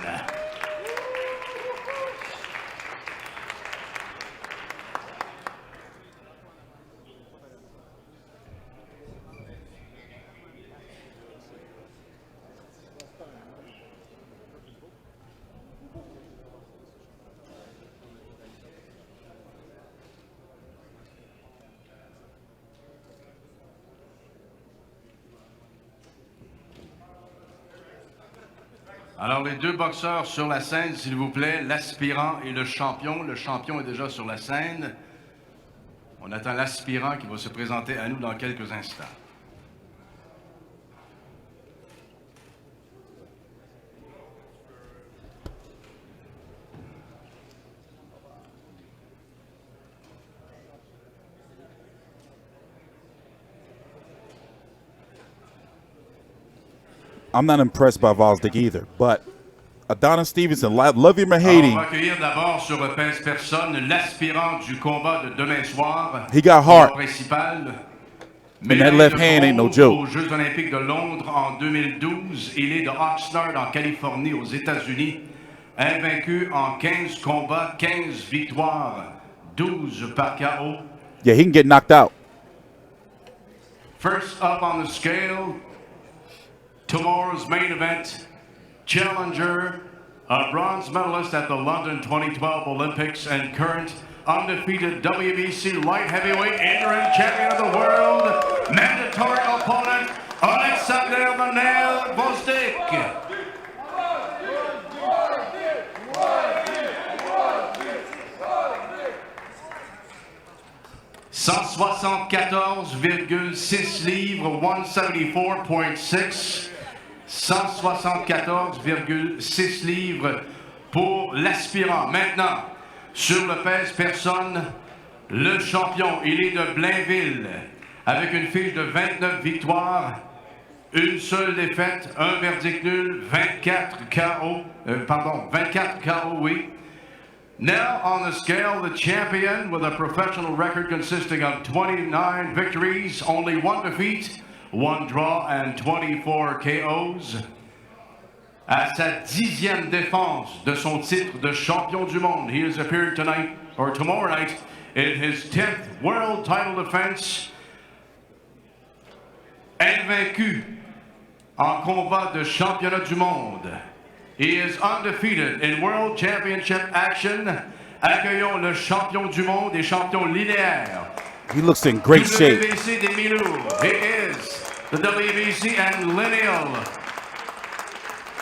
Alors, les deux boxeurs sur la scène, s'il vous plaît, l'aspirant et le champion. Le champion est déjà sur la scène. On attend l'aspirant qui va se présenter à nous dans quelques instants. I'm not impressed by Vosdick either, but Adonis Stevenson, love him or hate On va him, accueillir d'abord sur pèse personne l'aspirant du combat de demain soir. he got Combat heart. principal. And that left hand ain't no joke. Aux Jeux Olympiques de Londres en 2012, il est de Oxnard en Californie aux États-Unis, invaincu en 15 combats, 15 victoires, 12 par KO. Yeah, he can get knocked out. First up on the scale, tomorrow's main event, challenger, a bronze medalist at the London 2012 Olympics and current undefeated WBC light heavyweight interim champion of the world, mandatory opponent, Alexander Manel Bostic. $174,6 livres, 174.6. 174,6 livres pour l'aspirant. Maintenant, sur le pèse personne, le champion, il est de Blainville, avec une fiche de 29 victoires, une seule défaite, un verdict nul, 24 KO, 24 KO, oui. Now on the scale, the champion with a professional record consisting of 29 victories, only one defeat, 1 draw and 24 KOs. À sa 10e défense de son titre de champion du monde, he is appearing tonight, or tomorrow night, in his 10th world title defense. Invaincu en combat de championnat du monde. He is undefeated in world championship action. Accueillons le champion du monde et champion linéaire. He looks in great shape. WBC des Milou. He is the WBC and lineal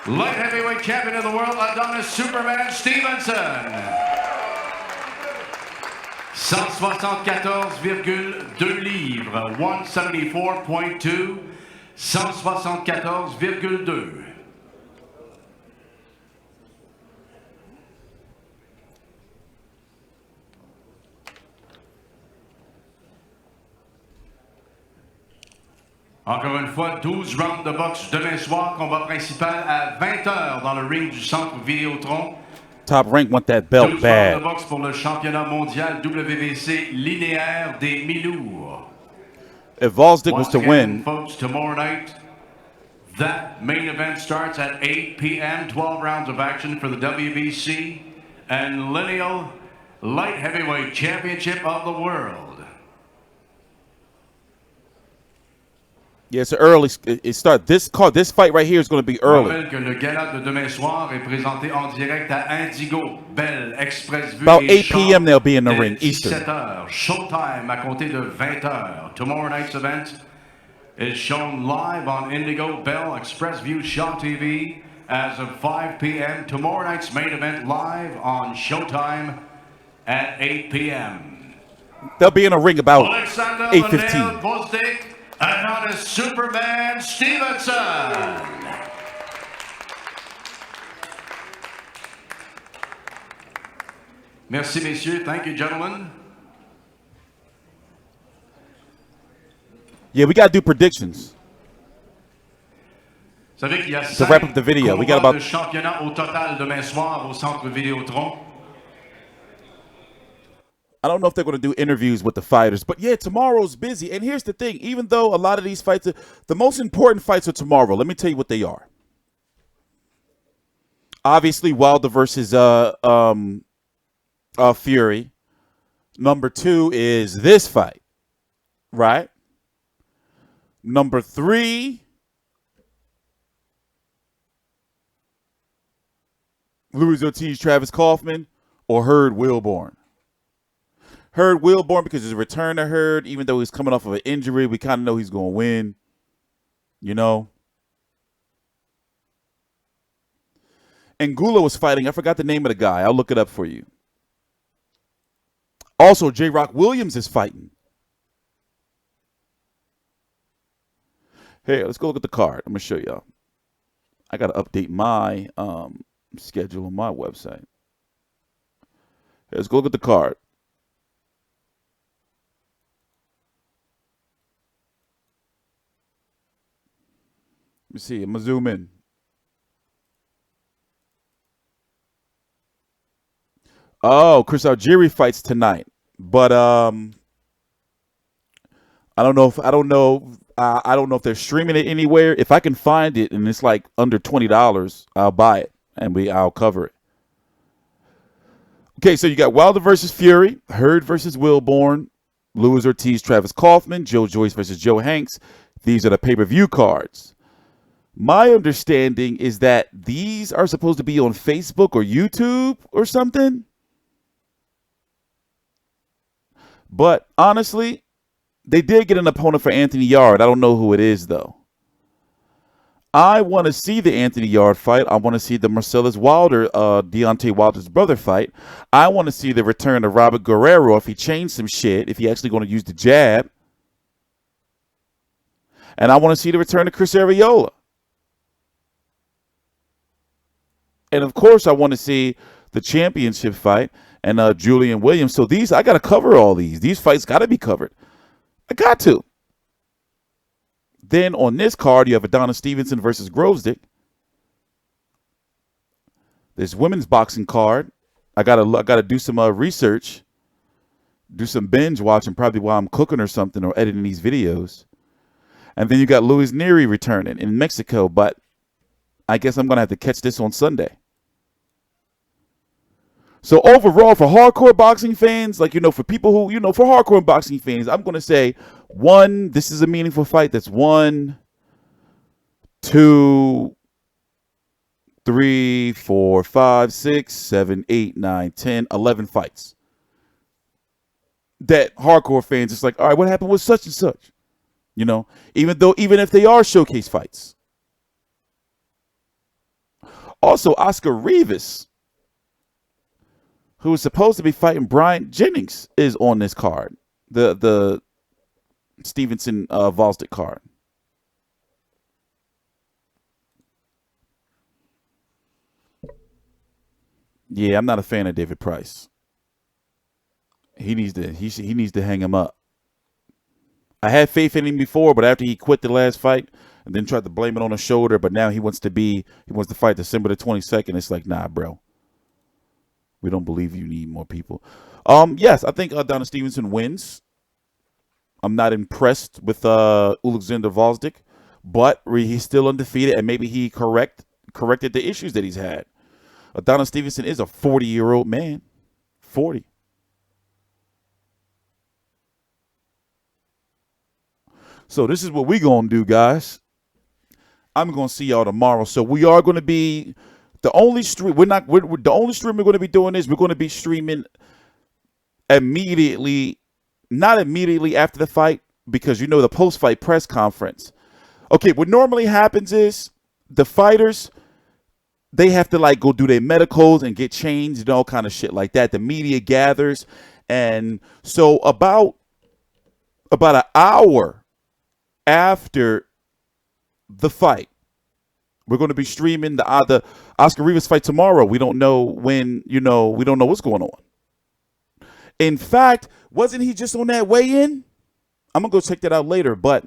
light heavyweight champion of the world, Adonis Superman Stevenson. 174,2 livres, 174.2, 174,2. Encore une fois, 12 rounds de boxe demain soir, combat principal à 20h dans le ring du centre Vidéotron. Top Rank want that belt 12 rounds bad. de boxe pour le championnat mondial WBC linéaire des mi-lourds. If Vosdick was to win, Folks, tomorrow night, that main event starts at 8 p.m., 12 rounds of action for the WBC and lineal light heavyweight championship of the world. yeah, it's early. It start this fight right here is going to be Je early. rappelle que le gala de demain soir est présenté en direct à Indigo, Bell, Express Vue About et 8 p.m. they'll be in the dès ring, Eastern. 17h, Showtime à compter de 20h. Tomorrow night's event is shown live on Indigo, Bell, Express View, Shaw TV as of 5 p.m. Tomorrow night's main event live on Showtime at 8 p.m. They'll be in a ring about Alexander 8:15. Bostic, Adonis Superman Stevenson. Merci, messieurs. Thank you, gentlemen. Yeah, we got to do predictions. Vous savez qu'il y a To wrap up the video, we got combats about de championnat au total demain soir au centre Vidéotron. I don't know if they're going to do interviews with the fighters, but yeah, tomorrow's busy. And here's the thing, even though a lot of these fights, the most important fights are tomorrow. Let me tell you what they are. Obviously, Wilder versus Fury. Number 2 is this fight, right? Number 3, Luis Ortiz, Travis Kaufman, or Hurd Wilborn. Hurd Wilborn because his return to Hurd, even though he's coming off of an injury, we kind of know he's going to win, you know. Angulo was fighting. I forgot the name of the guy. I'll look it up for you. Also, J. Rock Williams is fighting. Here, let's go look at the card. I'm going to show y'all. I got to update my schedule on my website. Here, let's go look at the card. Let me see. I'm going to zoom in. Oh, Chris Algieri fights tonight. But I don't know if they're streaming it anywhere. If I can find it and it's like under $20, I'll buy it and I'll cover it. Okay, so you got Wilder versus Fury, Hurd versus Wilborn, Luis Ortiz, Travis Kaufman, Joe Joyce versus Joe Hanks. These are the pay-per-view cards. My understanding is that these are supposed to be on Facebook or YouTube or something. But honestly, they did get an opponent for Anthony Yarde. I don't know who it is, though. I want to see the Anthony Yarde fight. I want to see the Marcellus Wilder, Deontay Wilder's brother fight. I want to see the return of Robert Guerrero if he changed some shit, if he actually going to use the jab. And I want to see the return of Chris Arreola. And, of course, I want to see the championship fight and Julian Williams. So I got to cover all these. These fights got to be covered. I got to. Then on this card, you have Adonis Stevenson versus Grovesdick. This women's boxing card. I gotta do some research, do some binge watching, probably while I'm cooking or something or editing these videos. And then you got Luis Nery returning in Mexico, but I guess I'm gonna have to catch this on Sunday. So overall, for hardcore boxing fans, for people who, for hardcore boxing fans, I'm going to say, one, this is a meaningful fight. That's 1, 2, 3, 4, 5, 6, 7, 8, 9, 10, 11 fights. That hardcore fans, it's like, all right, what happened with such and such? Even if they are showcase fights. Also, Oscar Rivas, who is supposed to be fighting Bryant Jennings, is on this card. The Stevenson Volstick card. Yeah, I'm not a fan of David Price. He needs to hang him up. I had faith in him before, but after he quit the last fight and then tried to blame it on his shoulder, but now he wants to fight December the 22nd. It's like, nah, bro. We don't believe you need more people. Yes, I think Adonis Stevenson wins. I'm not impressed with Alexander Volstick, but he's still undefeated, and maybe he corrected the issues that he's had. Adonis Stevenson is a 40-year-old man. 40. So this is what we're going to do, guys. I'm going to see y'all tomorrow. So we are going to be... The only stream we're going to be doing is we're going to be streaming immediately, not immediately after the fight, because the post-fight press conference. Okay, what normally happens is the fighters, they have to go do their medicals and get changed and all kind of shit like that. The media gathers, and so about an hour after the fight, we're going to be streaming the Oscar Rivas fight tomorrow. We don't know when, we don't know what's going on. In fact, wasn't he just on that weigh-in? I'm going to go check that out later, but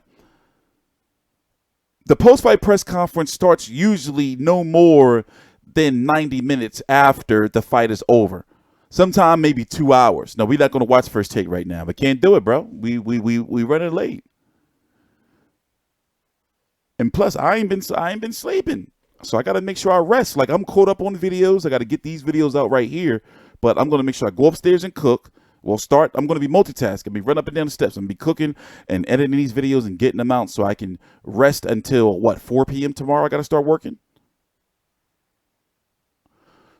the post-fight press conference starts usually no more than 90 minutes after the fight is over. Sometime maybe 2 hours. No, we're not going to watch First Take right now. We can't do it, bro. We running late. And plus, I ain't been sleeping. So I got to make sure I rest. I'm caught up on videos. I got to get these videos out right here. But I'm going to make sure I go upstairs and cook. I'm going to be multitasking. Be running up and down the steps. I'm going to be cooking and editing these videos and getting them out so I can rest until, 4 p.m. tomorrow I got to start working?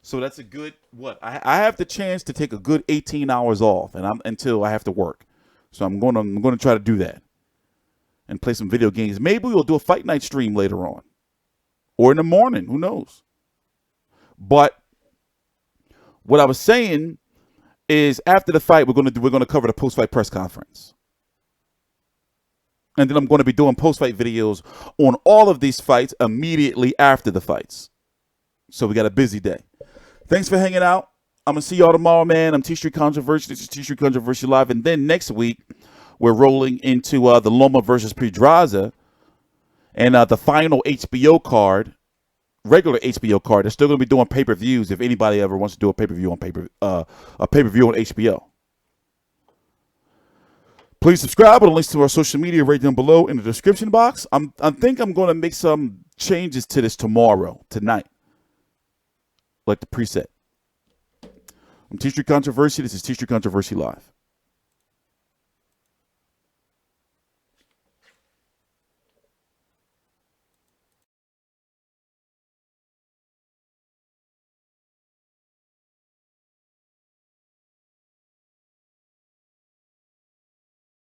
So that's a good, I have the chance to take a good 18 hours off until I have to work. So I'm going to try to do that. And play some video games. Maybe we'll do a fight night stream later on. Or in the morning. Who knows? But what I was saying is after the fight, we're gonna cover the post-fight press conference. And then I'm going to be doing post-fight videos on all of these fights immediately after the fights. So we got a busy day. Thanks for hanging out. I'm going to see y'all tomorrow, man. I'm T-Street Controversy. This is T-Street Controversy Live. And then next week, we're rolling into the Loma versus Pedraza and the final HBO card, regular HBO card. They're still going to be doing pay-per-views if anybody ever wants to do a pay-per-view on HBO. Please subscribe with links to our social media right down below in the description box. I think I'm going to make some changes to this tonight, like the preset. I'm T-Street Controversy. This is T-Street Controversy Live.